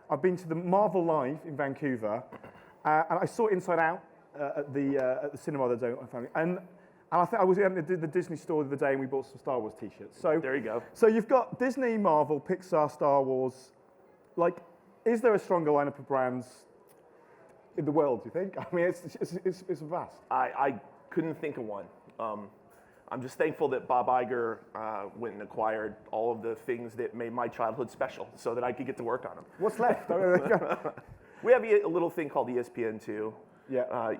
I've been to the Marvel Live in Vancouver. And I saw Inside Out at the cinema the other day. And I think I was at the Disney store the other day and we bought some Star Wars t-shirts. So There you go. So you've got Disney, Marvel, Pixar, Star Wars. Like, is there a stronger lineup of brands in the world, do you think? I mean, it's vast. I couldn't think of one. I'm just thankful that Bob Iger went and acquired all of the things that made my childhood special so that I could get to work on them. What's left? We have a little thing called ESPN2. Yeah.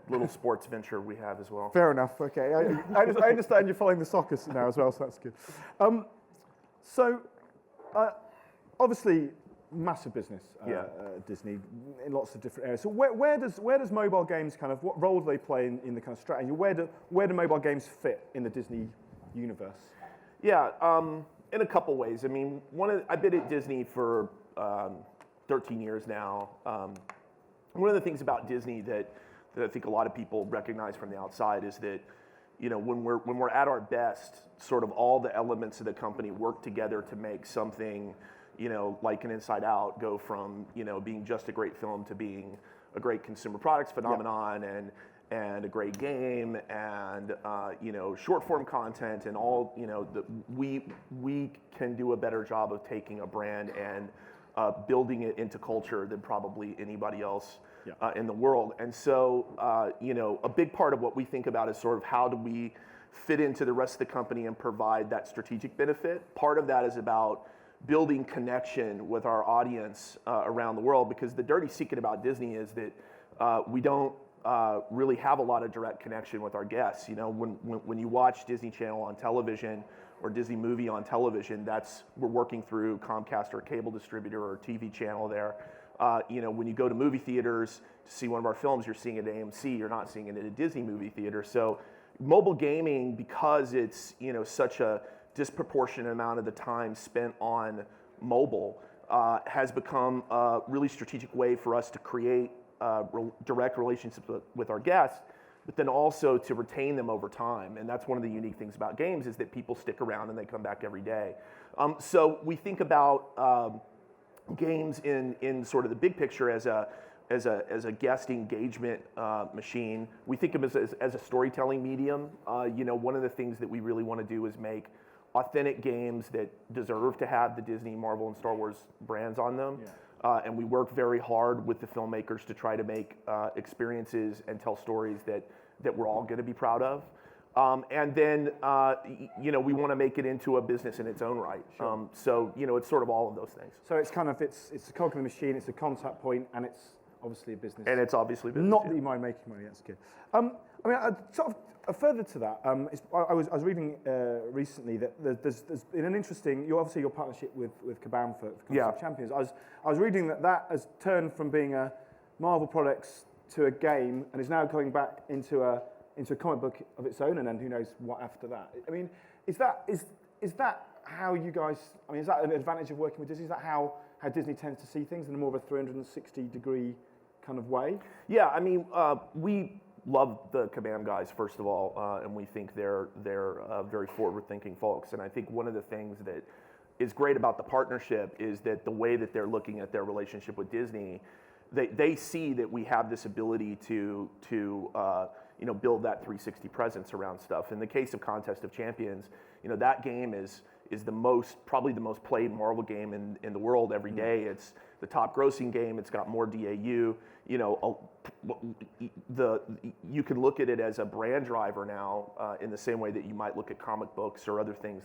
Little sports venture we have as well. Fair enough. Okay, I understand you're following the soccer now as well, so that's good. Obviously, massive business. Disney in lots of different areas. So where does mobile games what role do they play in the kind of strategy? Where do mobile games fit in the Disney universe? Yeah, in a couple ways. I mean, I've been at Disney for 13 years now. One of the things about Disney that I think a lot of people recognize from the outside is that, when we're at our best, sort of all the elements of the company work together to make something, like an Inside Out go from, being just a great film to being a great consumer products phenomenon and a great game and, short form content and all, we can do a better job of taking a brand and building it into culture than probably anybody else in the world. And so, a big part of what we think about is sort of how do we fit into the rest of the company and provide that strategic benefit. Part of that is about building connection with our audience around the world, because the dirty secret about Disney is that we don't really have a lot of direct connection with our guests. When you watch Disney Channel on television or Disney Movie on television, we're working through Comcast or a cable distributor or TV channel there. When you go to movie theaters to see one of our films, you're seeing it at AMC, you're not seeing it at a Disney movie theater. So mobile gaming, because it's such a disproportionate amount of the time spent on mobile, has become a really strategic way for us to create direct relationships with our guests, but then also to retain them over time. And that's one of the unique things about games, is that people stick around and they come back every day. So we think about games in sort of the big picture as a guest engagement machine. We think of it as a storytelling medium. One of the things that we really want to do is make authentic games that deserve to have the Disney, Marvel, and Star Wars brands on them. And we work very hard with the filmmakers to try to make experiences and tell stories that we're all going to be proud of. And then, we want to make it into a business in its own right. Sure. So, it's sort of all of those things. So it's it's a cog in the machine, it's a contact point, and it's obviously a business. And it's obviously business. Not that you mind making money, that's good. Further to that, I was reading recently that there's been an interesting, your partnership with Kabam for Contest of Champions. I was reading that has turned from being a Marvel products to a game and is now going back into a comic book of its own, and then who knows what after that. I mean, is that how you guys? I mean, is that an advantage of working with Disney? Is that how Disney tends to see things in a more of a 360-degree kind of way? Yeah, I mean, we love the Kabam guys, first of all, and we think they're very forward-thinking folks. And I think one of the things that is great about the partnership is that the way that they're looking at their relationship with Disney, they see that we have this ability to build that 360 presence around stuff. In the case of Contest of Champions, that game is probably the most played Marvel game in the world every day. It's the top grossing game. It's got more DAU. You can look at it as a brand driver now, in the same way that you might look at comic books or other things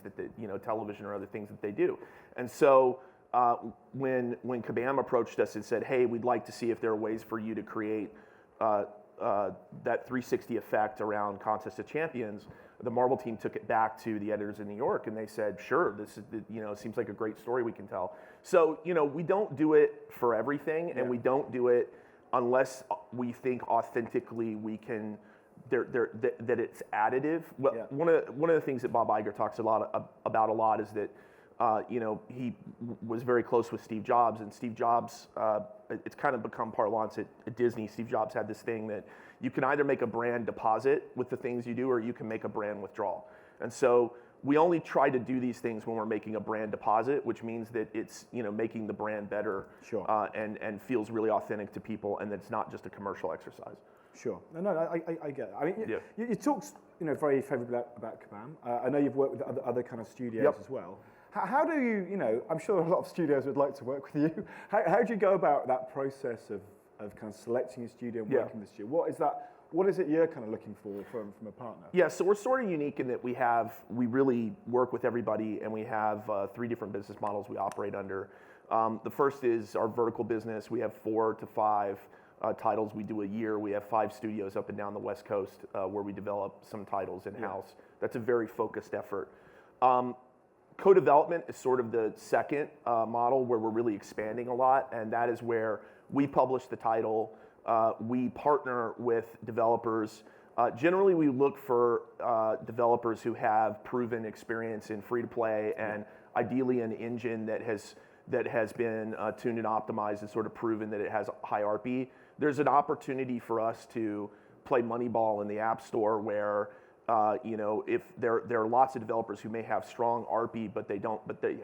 television or other things that they do. And so when Kabam approached us and said, "Hey, we'd like to see if there are ways for you to create that 360 effect around Contest of Champions," the Marvel team took it back to the editors in New York and they said, "Sure, this is seems like a great story we can tell." So we don't do it for everything, and we don't do it unless we think authentically we can that it's additive. Well, one of the things that Bob Iger talks about a lot is that he was very close with Steve Jobs, and Steve Jobs, it's kind of become parlance at Disney. Steve Jobs had this thing that you can either make a brand deposit with the things you do, or you can make a brand withdrawal. And so we only try to do these things when we're making a brand deposit, which means that it's making the brand better, Sure. And feels really authentic to people, and that it's not just a commercial exercise. Sure. No, I get it. I mean, Yeah. you talked, very favorably about Kabam. I know you've worked with other kind of studios Yep. as well. How do you, I'm sure a lot of studios would like to work with you. How do you go about that process of kind of selecting a studio and Yeah. working with a studio? What is it you're kind of looking for from a partner? Yeah, so we're sort of unique in that we really work with everybody, and we have 3 different business models we operate under. The first is our vertical business. We have 4 to 5 titles we do a year. We have 5 studios up and down the West Coast where we develop some titles in-house. Yeah. That's a very focused effort. Co-development is sort of the second model where we're really expanding a lot, and that is where we publish the title, we partner with developers. Generally, we look for developers who have proven experience in free-to-play, and ideally an engine that has been tuned and optimized and sort of proven that it has high RP. There's an opportunity for us to play Moneyball in the App Store where if there are lots of developers who may have strong RP, but they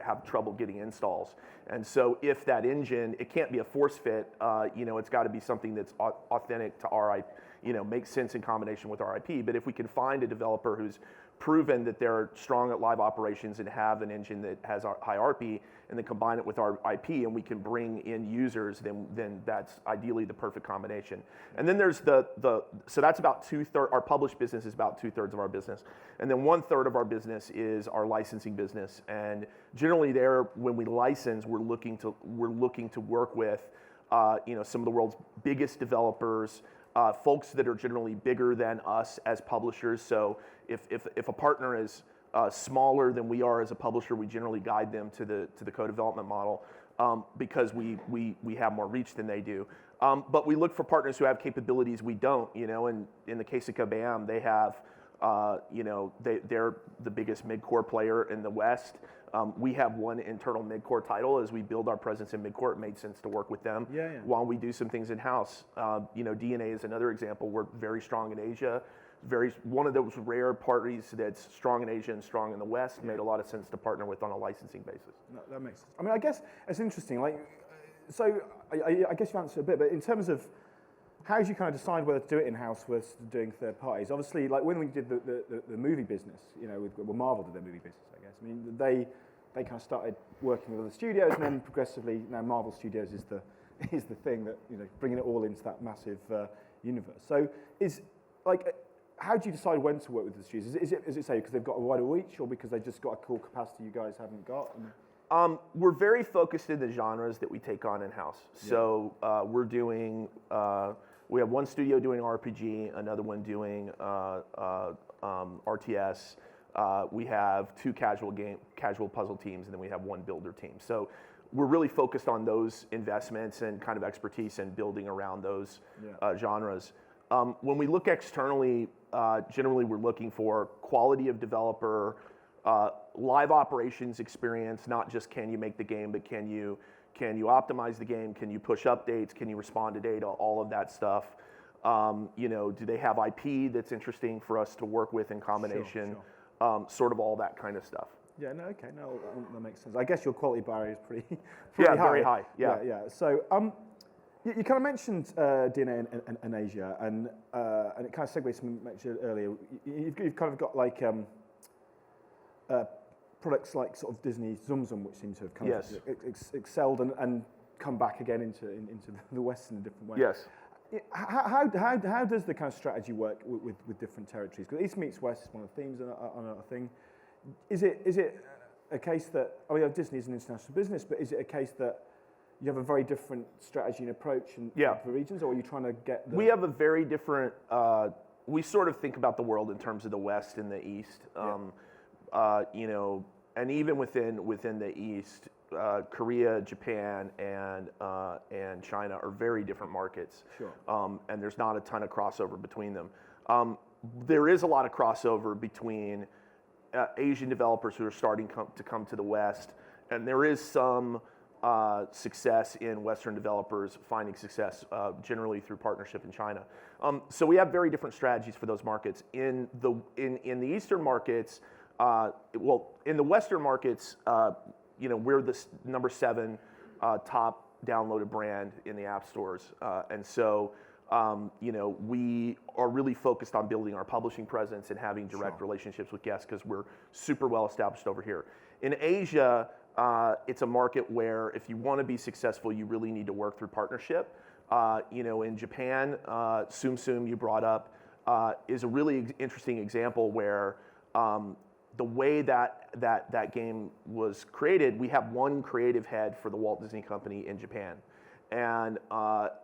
have trouble getting installs. And so if that engine, it can't be a force fit, it's got to be something that's authentic to our IP, makes sense in combination with our IP. But if we can find a developer who's proven that they're strong at live operations and have an engine that has high RP, and then combine it with our IP, and we can bring in users, then that's ideally the perfect combination. And then there's so that's about 2/3. Our published business is about 2/3 of our business, and then 1/3 of our business is our licensing business. And generally, when we license, we're looking to work with some of the world's biggest developers. Folks that are generally bigger than us as publishers. So if a partner is smaller than we are as a publisher, we generally guide them to the co-development model because we have more reach than they do. But we look for partners who have capabilities we don't. And in the case of Kabam, they have they're the biggest mid-core player in the West. We have one internal mid-core title. As we build our presence in mid-core, it made sense to work with them while we do some things in-house. DeNA is another example. We're very strong in Asia. One of those rare parties that's strong in Asia and strong in the West. Made a lot of sense to partner with on a licensing basis. No, that makes sense. I mean, I guess it's interesting. So I guess you answered a bit, but in terms of how do you kind of decide whether to do it in-house versus doing third parties? Obviously, like when we did the movie business, Marvel did their movie business, I guess. I mean, they kind of started working with other studios, and then progressively, now Marvel Studios is the thing that, bringing it all into that massive universe. So how do you decide when to work with the studios? Is it say because they've got a wider reach, or because they've just got a cool capacity you guys haven't got? We're very focused in the genres that we take on in-house. So we're doing. We have one studio doing RPG, another one doing RTS. We have 2 casual puzzle teams, and then we have 1 builder team. So we're really focused on those investments and kind of expertise and building around those genres. When we look externally, generally we're looking for quality of developer, live operations experience, not just can you make the game, but can you optimize the game, can you push updates, can you respond to data, all of that stuff. Do they have IP that's interesting for us to work with in combination, Sure. Sort of all that kind of stuff. Yeah, no, okay, no, that makes sense. I guess your quality barrier is pretty high. Very high, yeah. So, you kind of mentioned DeNA and Asia, and it kind of segues from what you mentioned earlier. You've kind of got products like sort of Disney Zum Zum, which seem to have kind of excelled and come back again into the West in a different way. Yes. How does the kind of strategy work with different territories? Because East meets West is one of the themes on a thing. Is it a case that, Disney is an international business, but is it a case that you have a very different strategy and approach for regions, or are you trying to get We have a very different, we sort of think about the world in terms of the West and the East. And even within the East, Korea, Japan, and China are very different markets. Sure. And there's not a ton of crossover between them. There is a lot of crossover between Asian developers who are starting to come to the West, and there is some success in Western developers finding success generally through partnership in China. So we have very different strategies for those markets. In the Eastern markets, in the Western markets, we're the number 7 top downloaded brand in the app stores, and so we are really focused on building our publishing presence and having direct relationships with guests because we're super well established over here. In Asia, it's a market where if you want to be successful, you really need to work through partnership. In Japan, Tsum Tsum you brought up is a really interesting example where the way that game was created, we have one creative head for the Walt Disney Company in Japan. And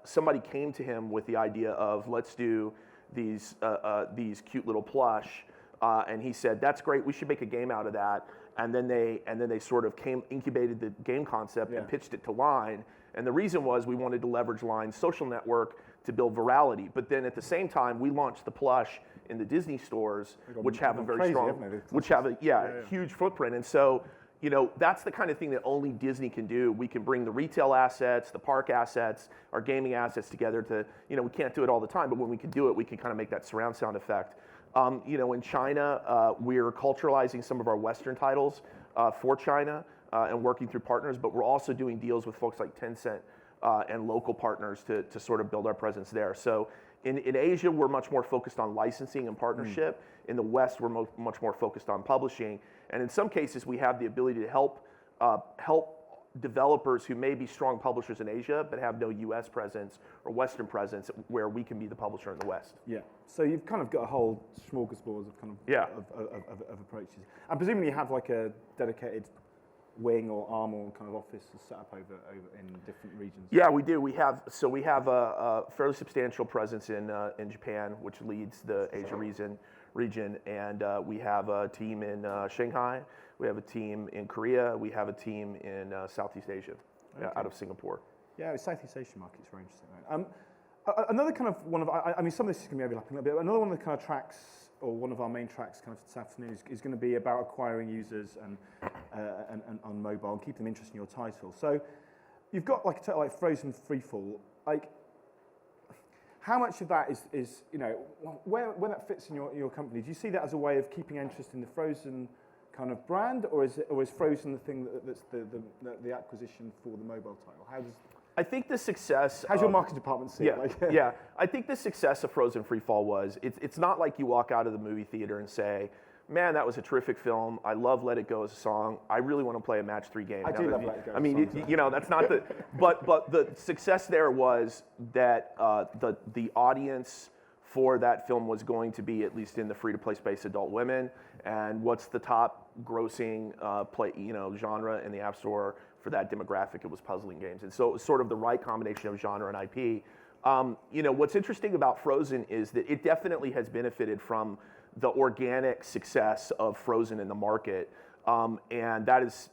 somebody came to him with the idea of let's do these cute little plush, and he said that's great. We should make a game out of that. And then they sort of incubated the game concept and pitched it to Line. And the reason was we wanted to leverage Line's social network to build virality. But then at the same time, we launched the plush in the Disney stores, which have a very strong, huge footprint. And so, that's the kind of thing that only Disney can do. We can bring the retail assets, the park assets, our gaming assets together to, we can't do it all the time, but when we can do it, we can kind of make that surround sound effect. In China, we're culturalizing some of our Western titles for China and working through partners, but we're also doing deals with folks like Tencent and local partners to sort of build our presence there. So in Asia, we're much more focused on licensing and partnership. In the West, we're much more focused on publishing. And in some cases, we have the ability to help developers who may be strong publishers in Asia but have no US presence or Western presence where we can be the publisher in the West. Yeah. So you've kind of got a whole smorgasbord of kind of of approaches. And presumably you have like a dedicated wing or arm or kind of office set up over in different regions. Yeah, we do. We have a fairly substantial presence in Japan, which leads the Asia region, and we have a team in Shanghai. We have a team in Korea. We have a team in Southeast Asia, out of Singapore. Yeah, Southeast Asian market is very interesting. Right? Another kind of one of, I mean, some of this is going to be overlapping a little bit. Another one of the kind of tracks, or one of our main tracks, kind of this afternoon, is going to be about acquiring users and on mobile and keep them interested in your title. So you've got like a title like Frozen Freefall. Like, how much of that is where that fits in your company? Do you see that as a way of keeping interest in the Frozen kind of brand, or is Frozen the thing that's the acquisition for the mobile title? How does I think the success. How's your marketing department see it? Yeah. I think the success of Frozen Freefall was it's not like you walk out of the movie theater and say, "Man, that was a terrific film. I love Let It Go as a song. I really want to play a match 3 game." I do love Let It Go. I mean, that's not the. But the success there was that the audience for that film was going to be, at least in the free-to-play space, adult women. And what's the top grossing genre in the App Store for that demographic? It was puzzling games. And so it was sort of the right combination of genre and IP. What's interesting about Frozen is that it definitely has benefited from the organic success of Frozen in the market. And that has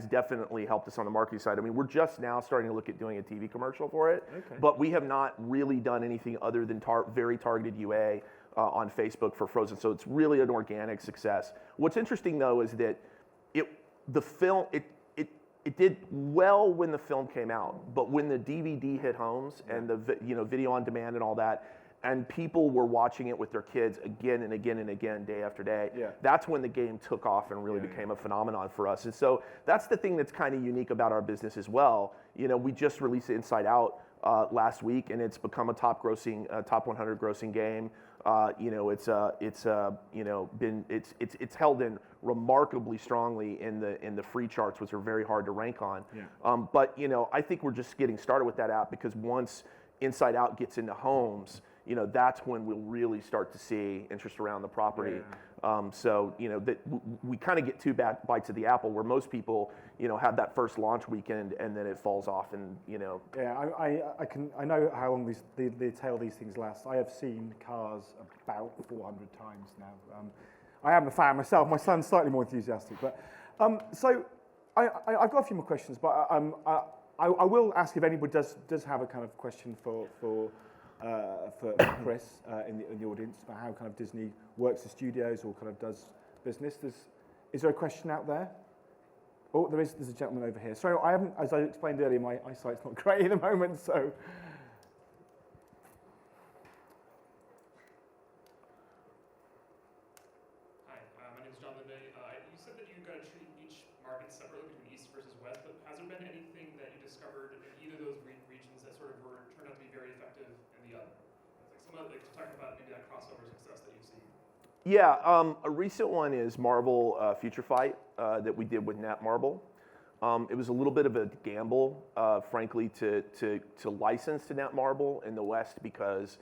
definitely helped us on the marketing side. I mean, we're just now starting to look at doing a TV commercial for it, but we have not really done anything other than very targeted UA on Facebook for Frozen. So it's really an organic success. What's interesting though is that it did well when the film came out, but when the DVD hit homes and the video on demand and all that, and people were watching it with their kids again and again and again, day after day, that's when the game took off and really became a phenomenon for us. And so that's the thing that's kind of unique about our business as well. We just released Inside Out last week, and it's become a top 100 grossing game. It's held in remarkably strongly in the free charts, which are very hard to rank on. But I think we're just getting started with that app, because once Inside Out gets into homes, that's when we'll really start to see interest around the property. So that we kind of get 2 bites of the apple, where most people have that first launch weekend and then it falls off, and Yeah, I know how long the tail these things last. I have seen Cars about 400 times now. I am a fan myself. My son's slightly more enthusiastic, but so I've got a few more questions, but I will ask if anybody does have a kind of question for Chris in the audience about how kind of Disney works the studios, or kind of does business. Is there a question out there? Oh, there's a gentleman over here. Sorry, as I explained earlier, my eyesight's not great at the moment, so. Hi, my name is John Linday. You said that you're going to treat each market separately between East versus West, but has there been anything that you discovered in either of those regions that sort of turned out to be very effective in the other? Talk about maybe that crossover success that you've seen. Yeah, a recent one is Marvel Future Fight that we did with Netmarble. It was a little bit of a gamble, frankly, to license to Netmarble in the West because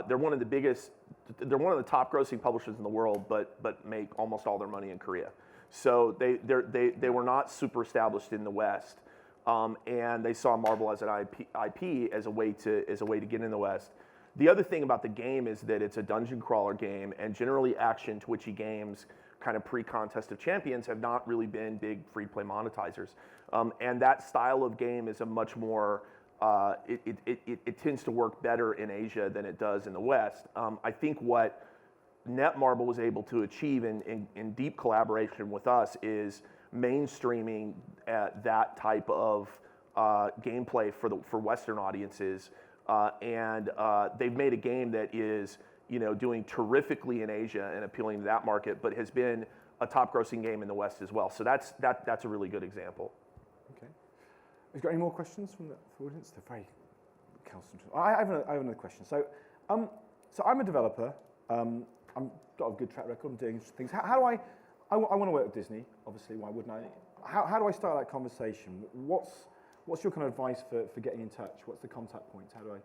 they're one of the top grossing publishers in the world, but make almost all their money in Korea. So they were not super established in the West, and they saw Marvel as an IP as a way to get in the West. The other thing about the game is that it's a dungeon crawler game, and generally action Twitchy games, kind of pre-Contest of Champions, have not really been big free-to-play monetizers. And that style of game is a much more, it tends to work better in Asia than it does in the West. I think what Netmarble was able to achieve in deep collaboration with us is mainstreaming that type of gameplay for Western audiences. And they've made a game that is, doing terrifically in Asia and appealing to that market, but has been a top-grossing game in the West as well. So that's a really good example. Okay. Have you got any more questions from the audience? They're very calcitrant. I have another question. So I'm a developer. I've got a good track record. I'm doing things. How do I want to work with Disney? Obviously, why wouldn't I? How do I start that conversation? What's your kind of advice for getting in touch? What's the contact points? How do I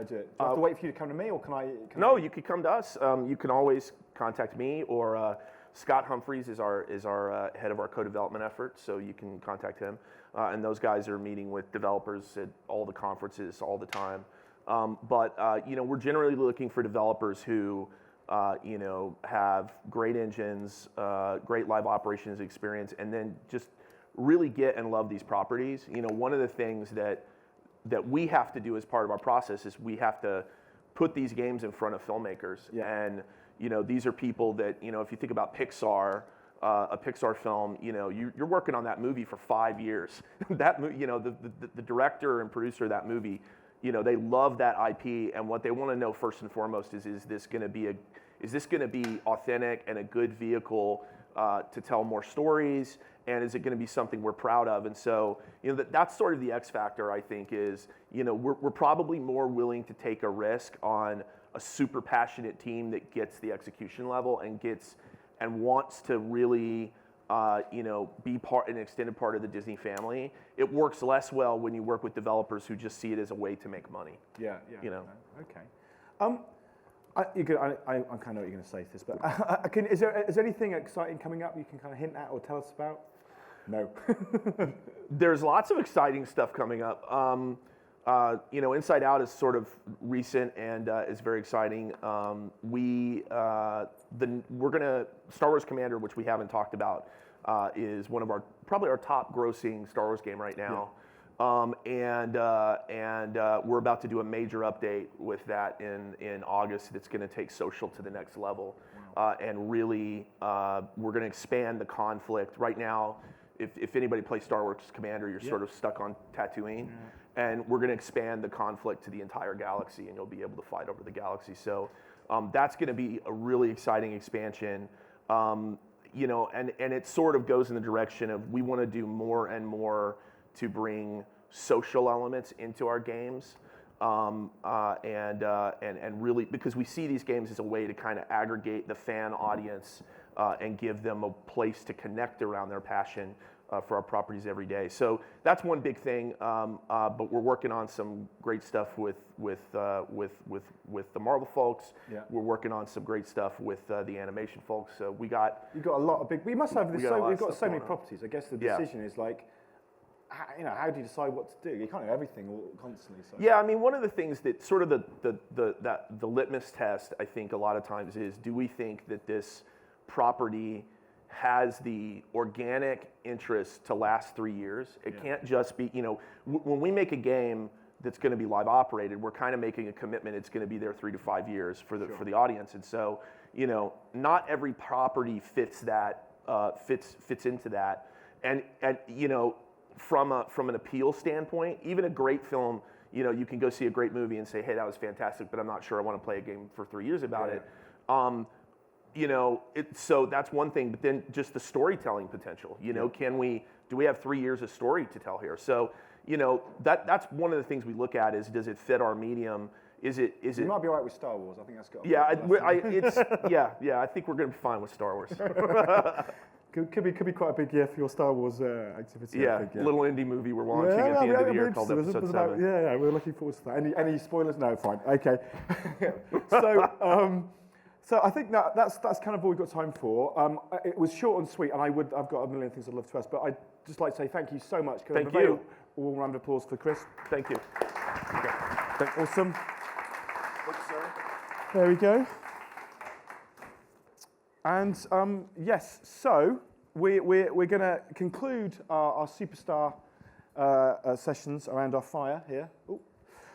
do it? Do I have to wait for you to come to me, or can I? You could come to us. You can always contact me, or Scott Humphreys is our head of our co-development effort, so you can contact him. And those guys are meeting with developers at all the conferences all the time. But we're generally looking for developers who have great engines, great live operations experience, and then just really get and love these properties. One of the things that we have to do as part of our process is we have to put these games in front of filmmakers. Yeah. And these are people that, if you think about Pixar, a Pixar film, you're working on that movie for 5 years. That the director and producer of that movie, they love that IP, and what they want to know first and foremost is this going to be authentic and a good vehicle to tell more stories, and is it going to be something we're proud of? And so, that's sort of the X factor, I think, is, we're probably more willing to take a risk on a super passionate team that gets the execution level and wants to really, be an extended part of the Disney family. It works less well when you work with developers who just see it as a way to make money. Yeah. Okay. I kind of know what you're going to say to this, but is there anything exciting coming up you can kind of hint at or tell us about? No. There's lots of exciting stuff coming up. Inside Out is sort of recent and is very exciting. We're gonna Star Wars Commander, which we haven't talked about, is one of probably our top grossing Star Wars game right now. Yeah. We're about to do a major update with that in August. That's going to take social to the next level. Wow. And really, we're going to expand the conflict. Right now, if anybody plays Star Wars Commander, you're sort of stuck on Tatooine. Yeah. And we're going to expand the conflict to the entire galaxy, and you'll be able to fight over the galaxy. So that's going to be a really exciting expansion. And it sort of goes in the direction of we want to do more and more to bring social elements into our games, and really, because we see these games as a way to kind of aggregate the fan audience and give them a place to connect around their passion for our properties every day. So that's one big thing. But we're working on some great stuff with the Marvel folks. Yeah. We're working on some great stuff with the animation folks. So you've got a lot of big. We must have this. We've got so many properties. I guess the decision is like, how do you decide what to do? You can't do everything all constantly. So. Yeah, I mean, one of the things that sort of the litmus test, I think, a lot of times is, do we think that this property has the organic interest to last 3 years? It can't just be, when we make a game that's going to be live operated, we're kind of making a commitment it's going to be there 3 to 5 years for the audience. And so, not every property fits that fits into that, and from an appeal standpoint, even a great film, you can go see a great movie and say, hey, that was fantastic, but I'm not sure I want to play a game for 3 years about it. So that's one thing, but then just the storytelling potential. Do we have 3 years of story to tell here? So that's one of the things we look at is, does it fit our medium? Is it? You might be all right with Star Wars. I think that's got. Yeah, I think we're going to be fine with Star Wars. Could be quite a big year for your Star Wars activity. Yeah, little indie movie we're launching at the end of the year called Episode 7. Yeah, we're looking forward to that. Any spoilers? No, fine. Okay. So I think that's kind of all we've got time for. It was short and sweet, and I've got a million things I'd love to ask, but I'd just like to say thank you so much. Thank you. A warm round of applause for Chris. Thank you. Okay. Awesome. Thanks, sir. There we go. And yes, so we're going to conclude our superstar sessions around our fire here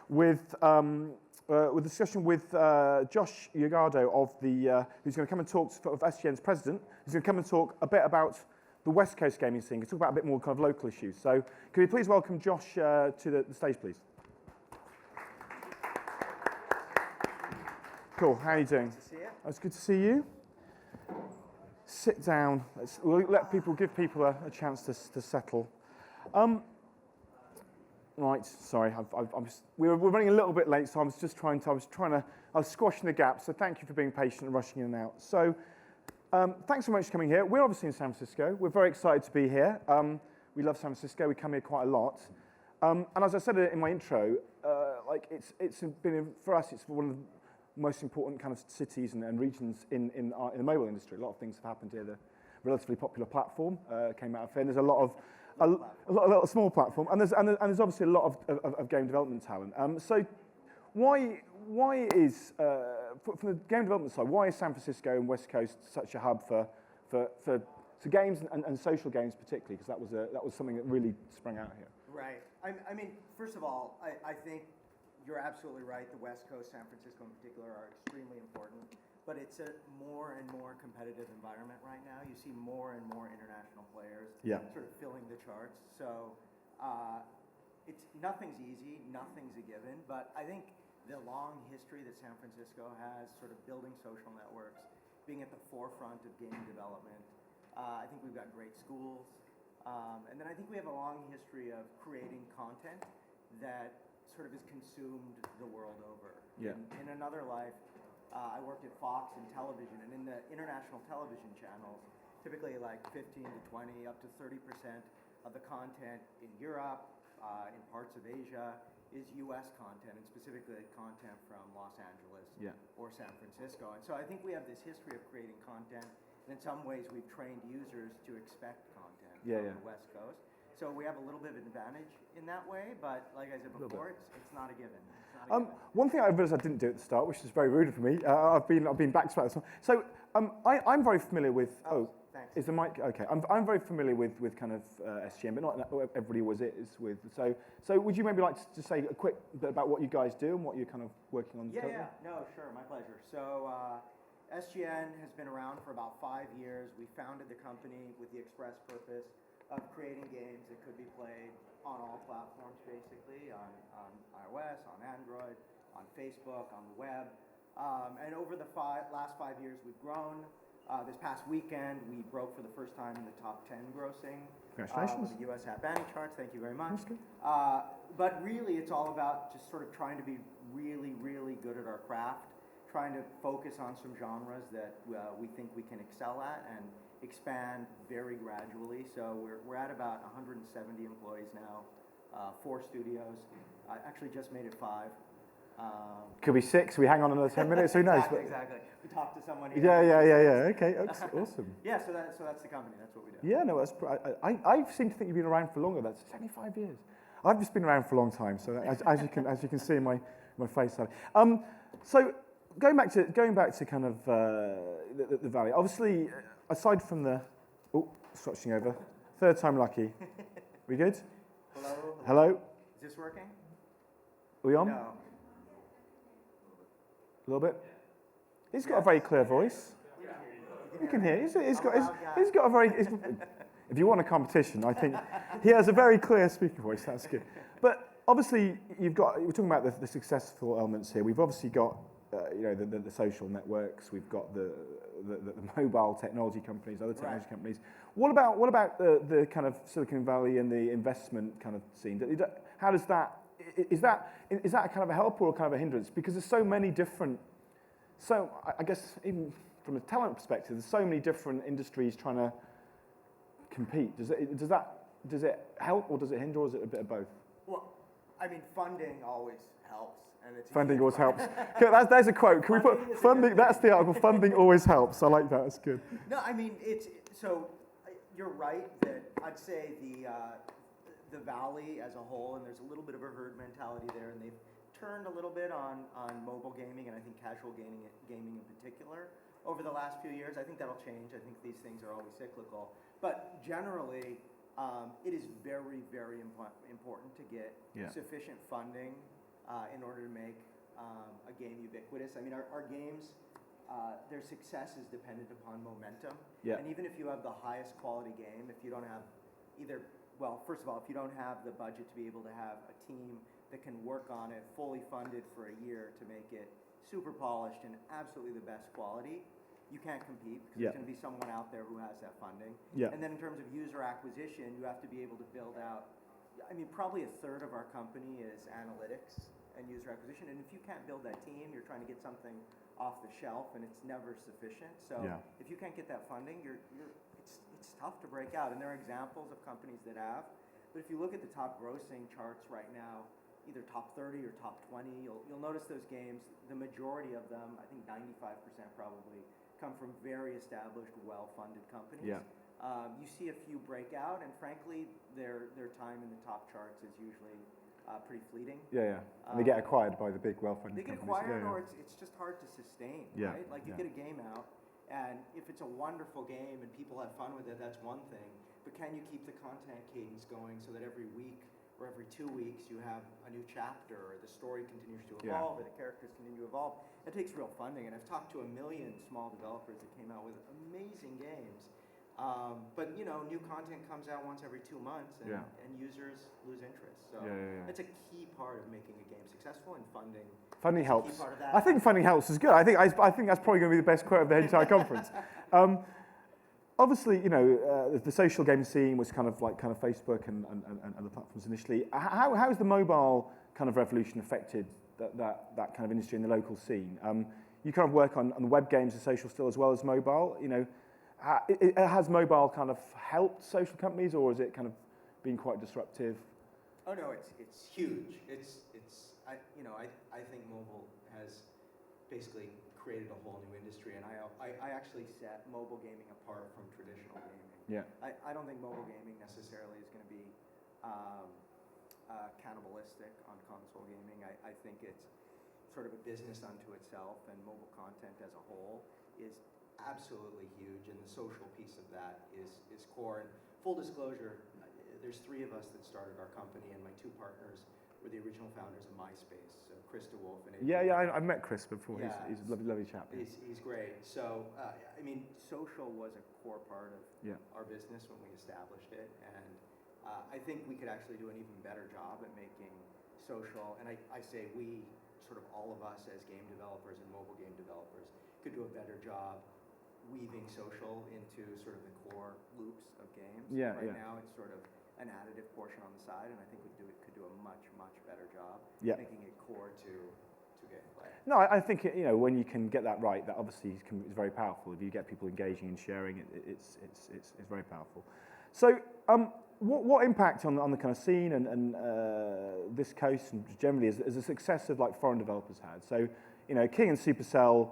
with a discussion with Josh Yagado who's going to come and talk of SGN's president. He's going to come and talk a bit about the West Coast gaming scene. He'll talk about a bit more kind of local issues. So could we please welcome Josh to the stage, please? Cool. How are you doing? Good to see you. It's good to see you. Sit down. We'll give people a chance to settle. Right. Sorry. We're running a little bit late, so I was squashing the gap. So thank you for being patient and rushing in and out. So thanks so much for coming here. We're obviously in San Francisco. We're very excited to be here. We love San Francisco. We come here quite a lot. And as I said in my intro, it's been for us. It's one of the most important kind of cities and regions in the mobile industry. A lot of things have happened here. The relatively popular platform came out of here. And there's a lot of small platform, and there's obviously a lot of game development talent. So why is from the game development side, why is San Francisco and West Coast such a hub for games and social games particularly? Because that was something that really sprang out here. Right. I mean, first of all, I think you're absolutely right. The West Coast, San Francisco in particular, are extremely important. But it's a more and more competitive environment right now. You see more and more international players sort of filling the charts. So nothing's easy, nothing's a given. But I think the long history that San Francisco has, sort of building social networks, being at the forefront of game development. I think we've got great schools. And then I think we have a long history of creating content that sort of is consumed the world over. Yeah. In another life, I worked at Fox in television, and in the international television channels, typically like 15 to 20, up to 30% of the content in Europe, in parts of Asia, is US content, and specifically content from Los Angeles or San Francisco. And so I think we have this history of creating content, and in some ways we've trained users to expect content from the West Coast. So we have a little bit of an advantage in that way, but like I said before, it's not a given. One thing I realized I didn't do at the start, which is very rude of me, I've been back to that. So I'm very familiar with. Thanks. Is the mic okay? I'm very familiar with kind of SGN, but not everybody was with. So would you maybe like to say a quick bit about what you guys do and what you're kind of working on? Yeah. No, sure, my pleasure. So SGN has been around for about 5 years. We founded the company with the express purpose of creating games that could be played on all platforms, basically, on iOS, on Android, on Facebook, on the web. And over the last 5 years, we've grown. This past weekend, we broke for the first time in the top 10 grossing. Congratulations. The US App Banning charts. Thank you very much. That's good. But really, it's all about just sort of trying to be really, really good at our craft, trying to focus on some genres that we think we can excel at, and expand very gradually. So we're at about 170 employees now, 4 studios. I actually just made it 5. Could be 6. We hang on another 10 minutes. Who knows? Exactly. We talked to someone here. Yeah. Okay, awesome. Yeah. So that's the company. That's what we do. Yeah, no, I seem to think you've been around for longer. That's only 5 years. I've just been around for a long time. So as you can see in my face. So going back to kind of the Valley. Obviously, aside from the switching over, third time lucky. We good? Hello. Is this working? Are we on? No. A little bit? He's got a very clear voice. You can hear. He's got a very. If you want a competition, I think he has a very clear speaker voice. That's good. But obviously, we're talking about the successful elements here. We've obviously got the social networks. We've got the mobile technology companies, other technology companies. What about the kind of Silicon Valley and the investment kind of scene? How does that? Is that kind of a help or kind of a hindrance? Because there's so many different. So I guess even from a talent perspective, there's so many different industries trying to compete. Does it help or does it hinder or is it a bit of both? Well, I mean, funding always helps. And it's funding always helps. Okay, there's a quote. Can we put funding? That's the article. Funding always helps. I like that. That's good. No, I mean you're right that I'd say the Valley as a whole, and there's a little bit of a herd mentality there, and they've turned a little bit on mobile gaming and I think casual gaming in particular over the last few years. I think that'll change. I think these things are always cyclical, but generally. It is very, very important to get sufficient funding in order to make a game ubiquitous. I mean, our games, their success is dependent upon momentum. Yeah. And even if you have the highest quality game, if you don't have first of all, if you don't have the budget to be able to have a team that can work on it fully funded for a year to make it super polished and absolutely the best quality, you can't compete because there's going to be someone out there who has that funding. Yeah. And then in terms of user acquisition, you have to be able to build out, I mean, probably a third of our company is analytics and user acquisition. And if you can't build that team, you're trying to get something off the shelf and it's never sufficient. So if you can't get that funding, it's tough to break out. And there are examples of companies that have. But if you look at the top grossing charts right now, either top 30 or top 20, you'll notice those games, the majority of them, I think 95% probably, come from very established, well-funded companies. Yeah. You see a few break out, and frankly, their time in the top charts is usually pretty fleeting. Yeah, yeah. And they get acquired by the big, well-funded companies. They get acquired, or it's just hard to sustain, right? Like you get a game out, and if it's a wonderful game and people have fun with it, that's one thing. But can you keep the content cadence going so that every week or every 2 weeks you have a new chapter, or the story continues to evolve, or the characters continue to evolve? It takes real funding, and I've talked to 1 million small developers that came out with amazing games. But new content comes out once every 2 months, and users lose interest. So it's a key part of making a game successful, and funding. Funding helps. I think funding helps is good. I think that's probably going to be the best quote of the entire conference. Obviously, the social game scene was kind of Facebook and other platforms initially. How has the mobile kind of revolution affected that kind of industry in the local scene? You kind of work on the web games and social still as well as mobile. Has mobile kind of helped social companies, or has it kind of been quite disruptive? Oh no, it's huge. I think mobile has basically created a whole new industry, and I actually set mobile gaming apart from traditional gaming. Yeah. I don't think mobile gaming necessarily is going to be cannibalistic on console gaming. I think it's sort of a business unto itself, and mobile content as a whole is absolutely huge, and the social piece of that is core. And full disclosure, there's 3 of us that started our company, and my 2 partners were the original founders of MySpace, so Chris DeWolf and I've met Chris before. Yeah, he's a lovely chap. He's great. So, I mean, social was a core part of our business when we established it, and I think we could actually do an even better job at making social, and I say we, sort of all of us as game developers and mobile game developers, could do a better job weaving social into sort of the core loops of games. Yeah, right now it's sort of an additive portion on the side, and I think we could do a much better job making it core to gameplay. No, I think when you can get that right, that obviously is very powerful. If you get people engaging and sharing, it's very powerful. So, what impact on the kind of scene and this coast and generally is the success of foreign developers had? So, King and Supercell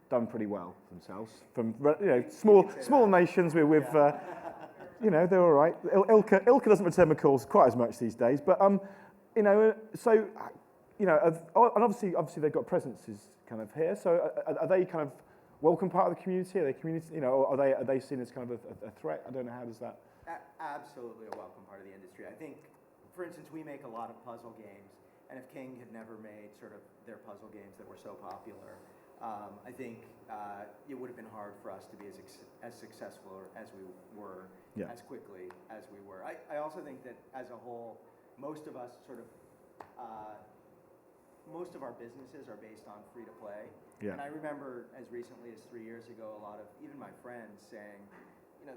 done pretty well themselves from small nations with they're all right. Ilka doesn't return my calls quite as much these days, but and obviously they've got presences kind of here. So are they kind of welcome part of the community? Are they community? Are they seen as kind of a threat? I don't know, how does that? Absolutely a welcome part of the industry. I think, for instance, we make a lot of puzzle games, and if King had never made sort of their puzzle games that were so popular, I think it would have been hard for us to be as successful as we were, as quickly as we were. I also think that as a whole, most of us most of our businesses are based on free to play. And I remember as recently as 3 years ago, a lot of even my friends saying,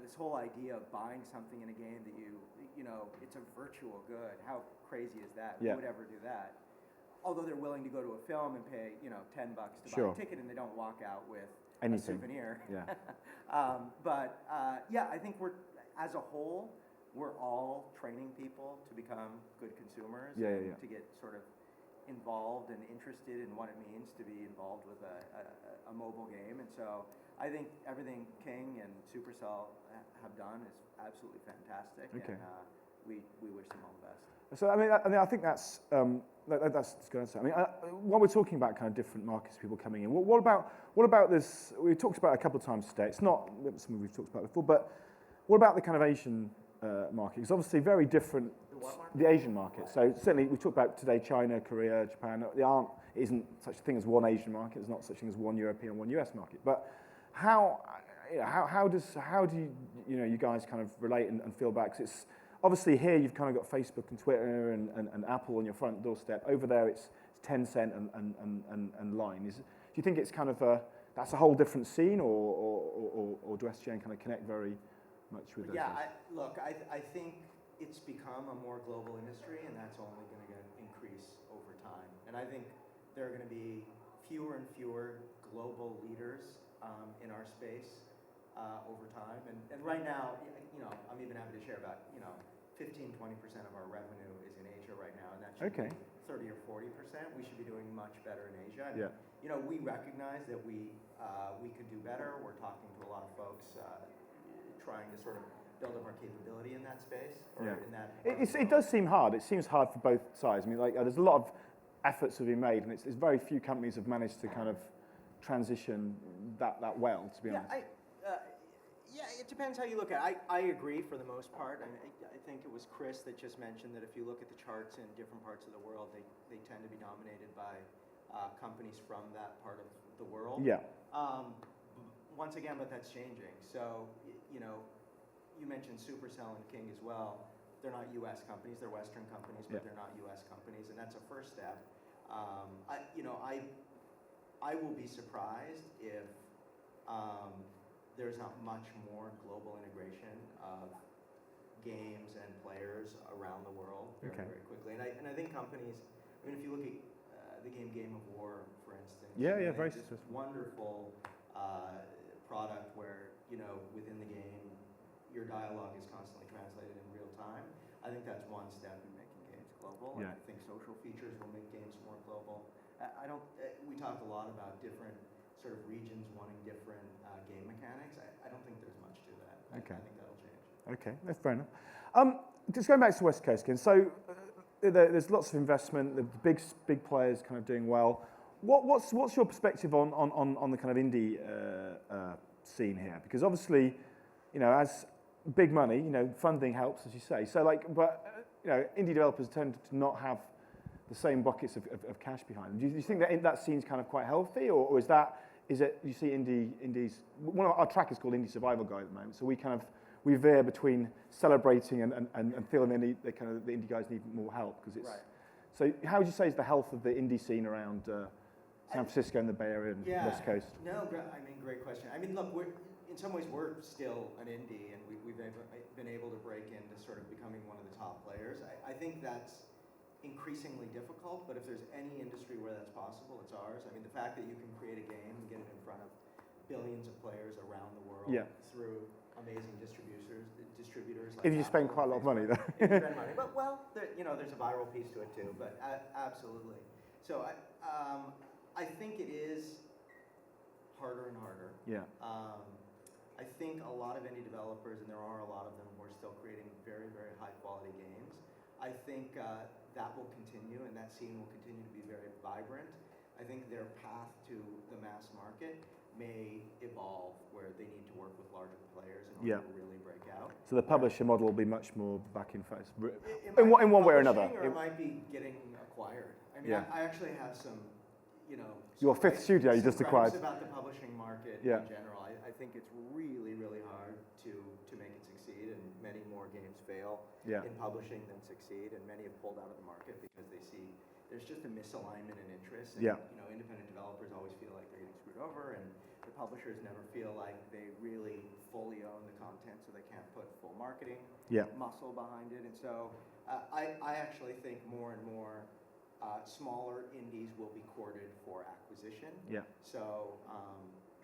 this whole idea of buying something in a game that it's a virtual good. How crazy is that? Who would ever do that? Although they're willing to go to a film and pay, $10 to buy a ticket, and they don't walk out with a souvenir. I think as a whole, we're all training people to become good consumers and to get sort of involved and interested in what it means to be involved with a mobile game. And so I think everything King and Supercell have done is absolutely fantastic, and we wish them all the best. So I think that's good answer. While we're talking about kind of different markets, people coming in, what about this? We've talked about it a couple of times today. It's not something we've talked about before, but what about the kind of Asian market? It's obviously very different. The Asian market. So certainly we talked about today China, Korea, Japan. There isn't such a thing as one Asian market. There's not such a thing as one European, one US market. But how do you guys kind of relate and feel back? 'Cause it's obviously here you've kind of got Facebook and Twitter and Apple on your front doorstep. Over there it's Tencent and Line. Do you think it's kind of that's a whole different scene, or do SGN kind of connect very much with those? I think it's become a more global industry, and that's only going to increase over time. And I think there are going to be fewer and fewer global leaders in our space over time. And right now, I'm even happy to share about 15-20% of our revenue is in Asia right now, and that should be 30 or 40%. We should be doing much better in Asia. And, we recognize that we could do better. We're talking to a lot of folks trying to sort of build up our capability in that space. In that it does seem hard. It seems hard for both sides. There's a lot of efforts have been made, and it's very few companies have managed to kind of transition that well, to be honest. It depends how you look at it. I agree for the most part. I think it was Chris that just mentioned that if you look at the charts in different parts of the world, they tend to be dominated by companies from that part of the world. Once again, but that's changing. So, you mentioned Supercell and King as well. They're not U.S. companies. They're Western companies, but they're not U.S. companies, and that's a first step. I will be surprised if there's not much more global integration of games and players around the world very quickly. And I think companies, if you look at the Game of War, for instance, very this wonderful product where within the game your dialogue is constantly translated in real time. I think that's one step in making games global. And I think social features will make games more global. We talked a lot about different sort of regions wanting different game mechanics. I don't think there's much to that. I think that'll change. Okay, that's fair enough. Just going back to West Coast again. So there's lots of investment. The big players kind of doing well. What's your perspective on the kind of indie scene here? Because obviously, as big money, funding helps, as you say. So indie developers tend to not have the same buckets of cash behind them. Do you think that scene's kind of quite healthy, or is it you see indies? One of our track is called Indie Survival Guide at the moment. So we veer between celebrating and feeling the indie guys need more help because it's. Right. So how would you say is the health of the indie scene around San Francisco and the Bay Area and West Coast? No, great question. Look, in some ways we're still an indie, and we've been able to break into sort of becoming one of the top players. I think that's increasingly difficult, but if there's any industry where that's possible, it's ours. The fact that you can create a game and get it in front of billions of players around the world through amazing distributors. Like if you spend quite a lot of money, though. If you spend money, but there's a viral piece to it too. But absolutely. So I think it is harder and harder. I think a lot of indie developers, and there are a lot of them, who are still creating very, very high quality games. I think that will continue, and that scene will continue to be very vibrant. I think their path to the mass market may evolve, where they need to work with larger players in order to really break out. So the publisher model will be much more back in face, in one way or another. Or it might be getting acquired. I actually have some, Your fifth studio you just acquired. About the publishing market Yeah. in general. I think it's really, really hard to make it succeed, and many more games fail Yeah. in publishing than succeed, and many have pulled out of the market because they see there's just a misalignment in interest. And, Yeah. Independent developers always feel like they're getting screwed over, and the publishers never feel like they really fully own the content, so they can't put full marketing muscle behind it. And so I actually think more and more smaller indies will be courted for acquisition. Yeah. So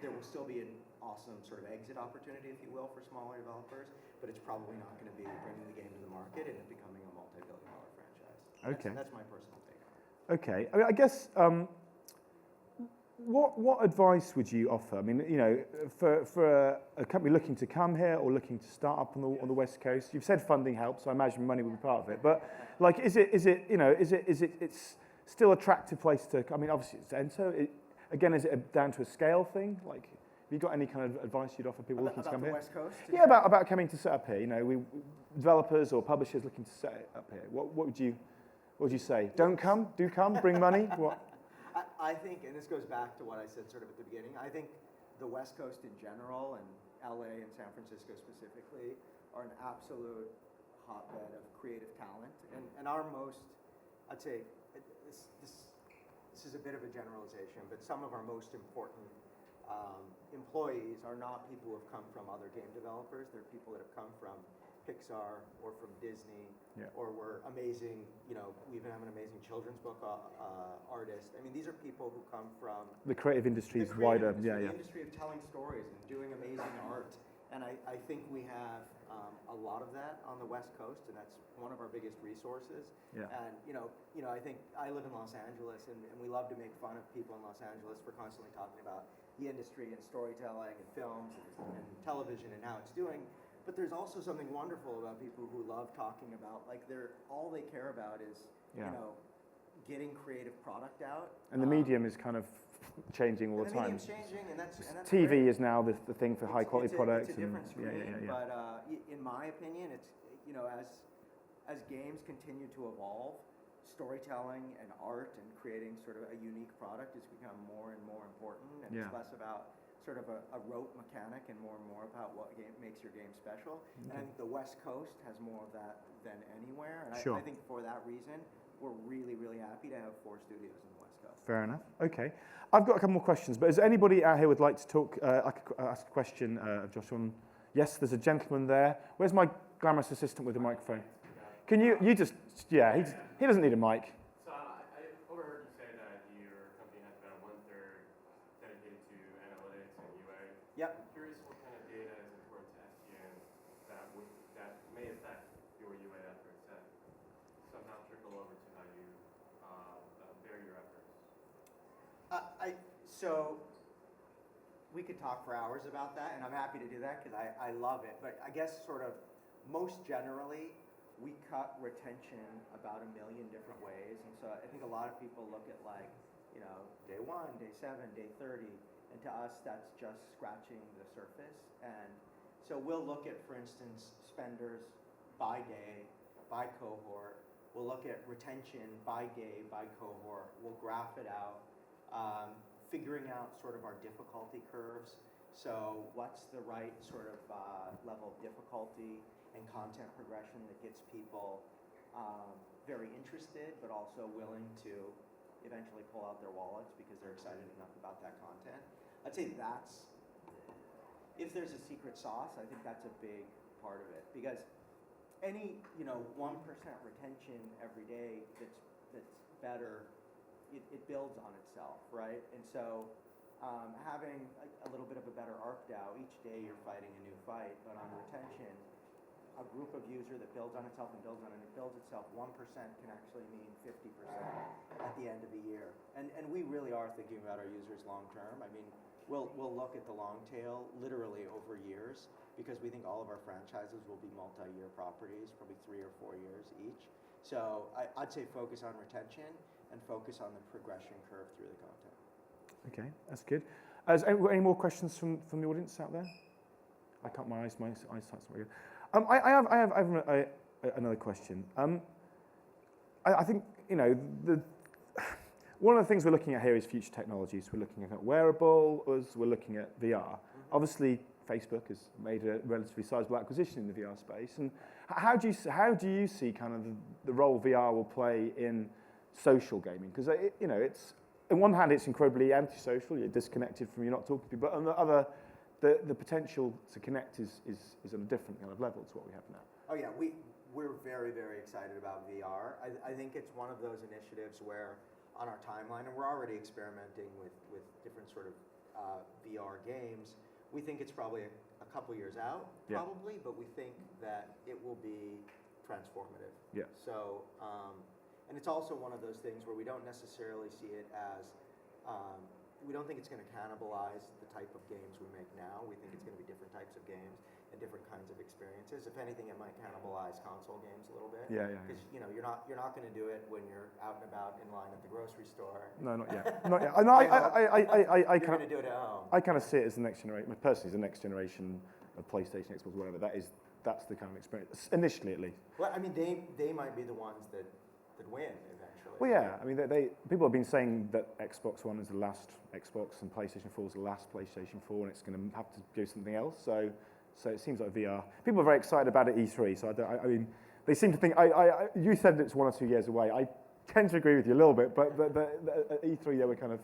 there will still be an awesome sort of exit opportunity, if you will, for smaller developers, but it's probably not going to be bringing the game to the market and it becoming a multi-billion-dollar franchise. Okay. That's my personal take on it. Okay. I mean, I guess what advice would you offer? I mean, for a company looking to come here or looking to start up on the West Coast, you've said funding helps, so I imagine money would be part of it. But like, is it it's still an attractive place to? I mean, obviously it's enter. Again, is it down to a scale thing? Like, have you got any kind of advice you'd offer people looking to come the here? West Coast? Yeah, about coming to set up here. We developers or publishers looking to set it up here. What would you say? Don't come. Do come. Bring money. What? I think, and this goes back to what I said sort of at the beginning, I think the West Coast in general and LA and San Francisco specifically are an absolute hotbed of creative talent. And our most, I'd say, this is a bit of a generalization, but some of our most important employees are not people who have come from other game developers. They're people that have come from Pixar or from Disney, or were amazing, we even have an amazing children's book artist. I mean, these are people who come from The creative industry is the creative wider. industry, Yeah. the industry of telling stories and doing amazing art. And I think we have a lot of that on the West Coast, and that's one of our biggest resources. Yeah. And I think I live in Los Angeles, and we love to make fun of people in Los Angeles for constantly talking about the industry and storytelling and films and television and how it's doing. But there's also something wonderful about people who love talking about, like, all they care about is, getting creative product out. And the medium is kind of changing all the time. The medium's changing, and that's TV great. is now the thing for high quality products. It's a different screen, yeah. but in my opinion, it's as games continue to evolve, storytelling and art and creating sort of a unique product has become more and more important, and it's less about sort of a rote mechanic and more about what makes your game special. And I think the West Coast has more of that than anywhere. And I think for that reason, we're really, really happy to have 4 studios in the West Coast. Fair enough. Okay. I've got a couple more questions, but is there anybody out here would like to talk, ask a question of Joshua? Yes, there's a gentleman there. Where's my glamorous assistant with the microphone? Can you just, he doesn't need a mic. So I overheard you say that your company has about 1/3 dedicated to analytics and UA. Yep. I'm curious what kind of data is important to SGN that may affect your UA efforts that somehow trickle over to how you bear your efforts. So we could talk for hours about that, and I'm happy to do that because I love it. But I guess sort of most generally, we cut retention about 1 million different ways. And so I think a lot of people look at day 1, day 7, day 30, and to us that's just scratching the surface. And so we'll look at, for instance, spenders by day, by cohort. We'll look at retention by day, by cohort. We'll graph it out, figuring out sort of our difficulty curves. So what's the right sort of level of difficulty and content progression that gets people very interested, but also willing to eventually pull out their wallets because they're excited enough about that content. I'd say if there's a secret sauce, I think that's a big part of it, because any 1% retention every day that's better, it builds on itself, right? And so having a little bit of a better ARPDAU, each day you're fighting a new fight, but on retention, a group of user that builds on itself and builds on it, and it builds itself, 1% can actually mean 50% at the end of the year. And we really are thinking about our users long term. I mean, we'll look at the long tail literally over years, because we think all of our franchises will be multi-year properties, probably 3 or 4 years each. So I'd say focus on retention and focus on the progression curve through the content. Okay, that's good. Any more questions from the audience out there? I can't. My eyesight's not very good. I have another question. I think one of the things we're looking at here is future technologies. We're looking at wearables, we're looking at VR. Obviously, Facebook has made a relatively sizable acquisition in the VR space. And how do you see kind of the role VR will play in social gaming? Because it's on one hand it's incredibly antisocial. You're disconnected from, you're not talking to people. But on the other, the potential to connect is on a different kind of level to what we have now. Oh yeah, we're very, very excited about VR. I think it's one of those initiatives where on our timeline, and we're already experimenting with different sort of VR games. We think it's probably a couple years out, probably, but we think that it will be transformative. Yeah. So, and it's also one of those things where we don't necessarily see it as, we don't think it's going to cannibalize the type of games we make now. We think it's going to be different types of games and different kinds of experiences. If anything, it might cannibalize console games a little bit. Yeah. Because you're not going to do it when you're out and about in line at the grocery store. No, not yet. Not yet. I You're going to do it at home. I kind of see it as the next generation. Personally, as the next generation of PlayStation, Xbox, whatever. That's the kind of experience initially, at least. Well, I mean, they might be the ones that win eventually. Well, yeah. I mean, people have been saying that Xbox One is the last Xbox and PlayStation 4 is the last PlayStation 4, and it's going to have to do something else. So it seems like VR. People are very excited about it at E3. So I mean, they seem to think. You said it's 1 or 2 years away. I tend to agree with you a little bit, but at E3 they were kind of.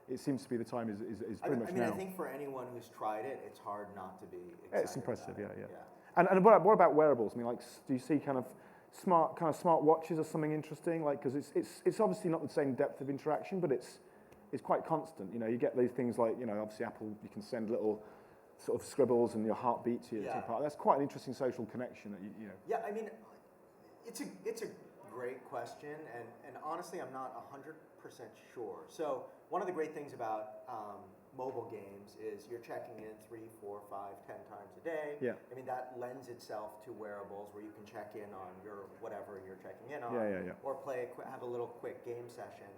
It seems to be the time is pretty much now. I think for anyone who's tried it, it's hard not to be excited. Yeah, it's impressive, about yeah. And what about wearables? I mean, like, do you see kind of smart watches or something interesting? Like, because it's obviously not the same depth of interaction, but it's quite constant. You get these things like, obviously Apple, you can send little sort of scribbles and your heartbeat to your partner. That's quite an interesting social connection that you know. Yeah, I mean, it's a great question, and honestly, I'm not 100% sure. So one of the great things about mobile games is you're checking in 3, 4, 5, 10 times a day. Yeah. I mean, that lends itself to wearables where you can check in on your whatever you're checking in on, or have a little quick game session.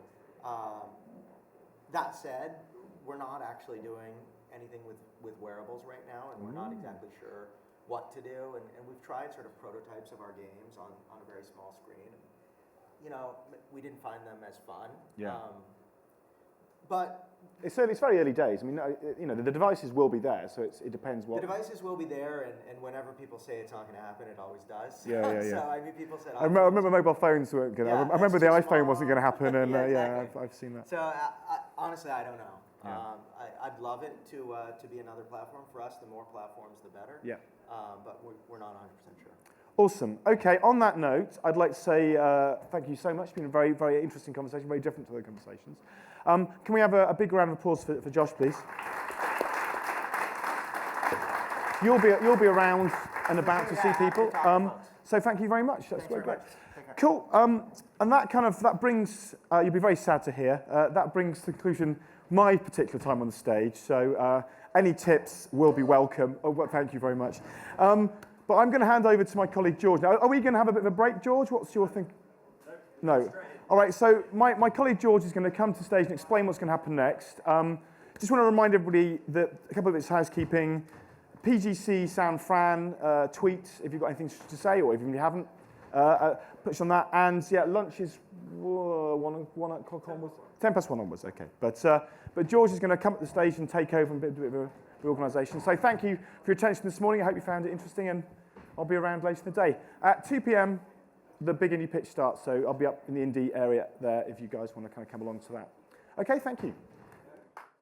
That said, we're not actually doing anything with wearables right now, and we're not exactly sure what to do. And we've tried sort of prototypes of our games on a very small screen. We didn't find them as fun. Yeah. But it's very early days. I mean, the devices will be there, so it depends what. The devices will be there, and whenever people say it's not going to happen, it always does. Yeah. So I mean, people said. I remember mobile phones weren't going to. I remember the iPhone wasn't going to happen, and exactly. I've seen that. So honestly, I don't know. Yeah. I'd love it to be another platform for us. The more platforms, the better. Yeah. But we're not 100% sure. Awesome. Okay, on that note, I'd like to say thank you so much. It's been a very, very interesting conversation, very different to other conversations. Can we have a big round of applause for Josh, please? You'll be around and about to see people. So thank you very much. That's great. Cool. And that brings, you'll be very sad to hear, that brings to the conclusion my particular time on the stage. So any tips will be welcome. Oh, well, thank you very much. But I'm going to hand over to my colleague George. Now, are we going to have a bit of a break, George? What's your thing? No. All right, so my colleague George is going to come to the stage and explain what's going to happen next. Just want to remind everybody that a couple of its housekeeping. PGC San Fran tweet if you've got anything to say, or if you haven't, push on that. And yeah, lunch is 1 o'clock onwards. 10 past 1 onwards, okay. But George is going to come up the stage and take over and do a bit of a reorganisation. So thank you for your attention this morning. I hope you found it interesting, and I'll be around later in the day. At 2 p.m, the big indie pitch starts, so I'll be up in the indie area there if you guys want to kind of come along to that. Okay, thank you.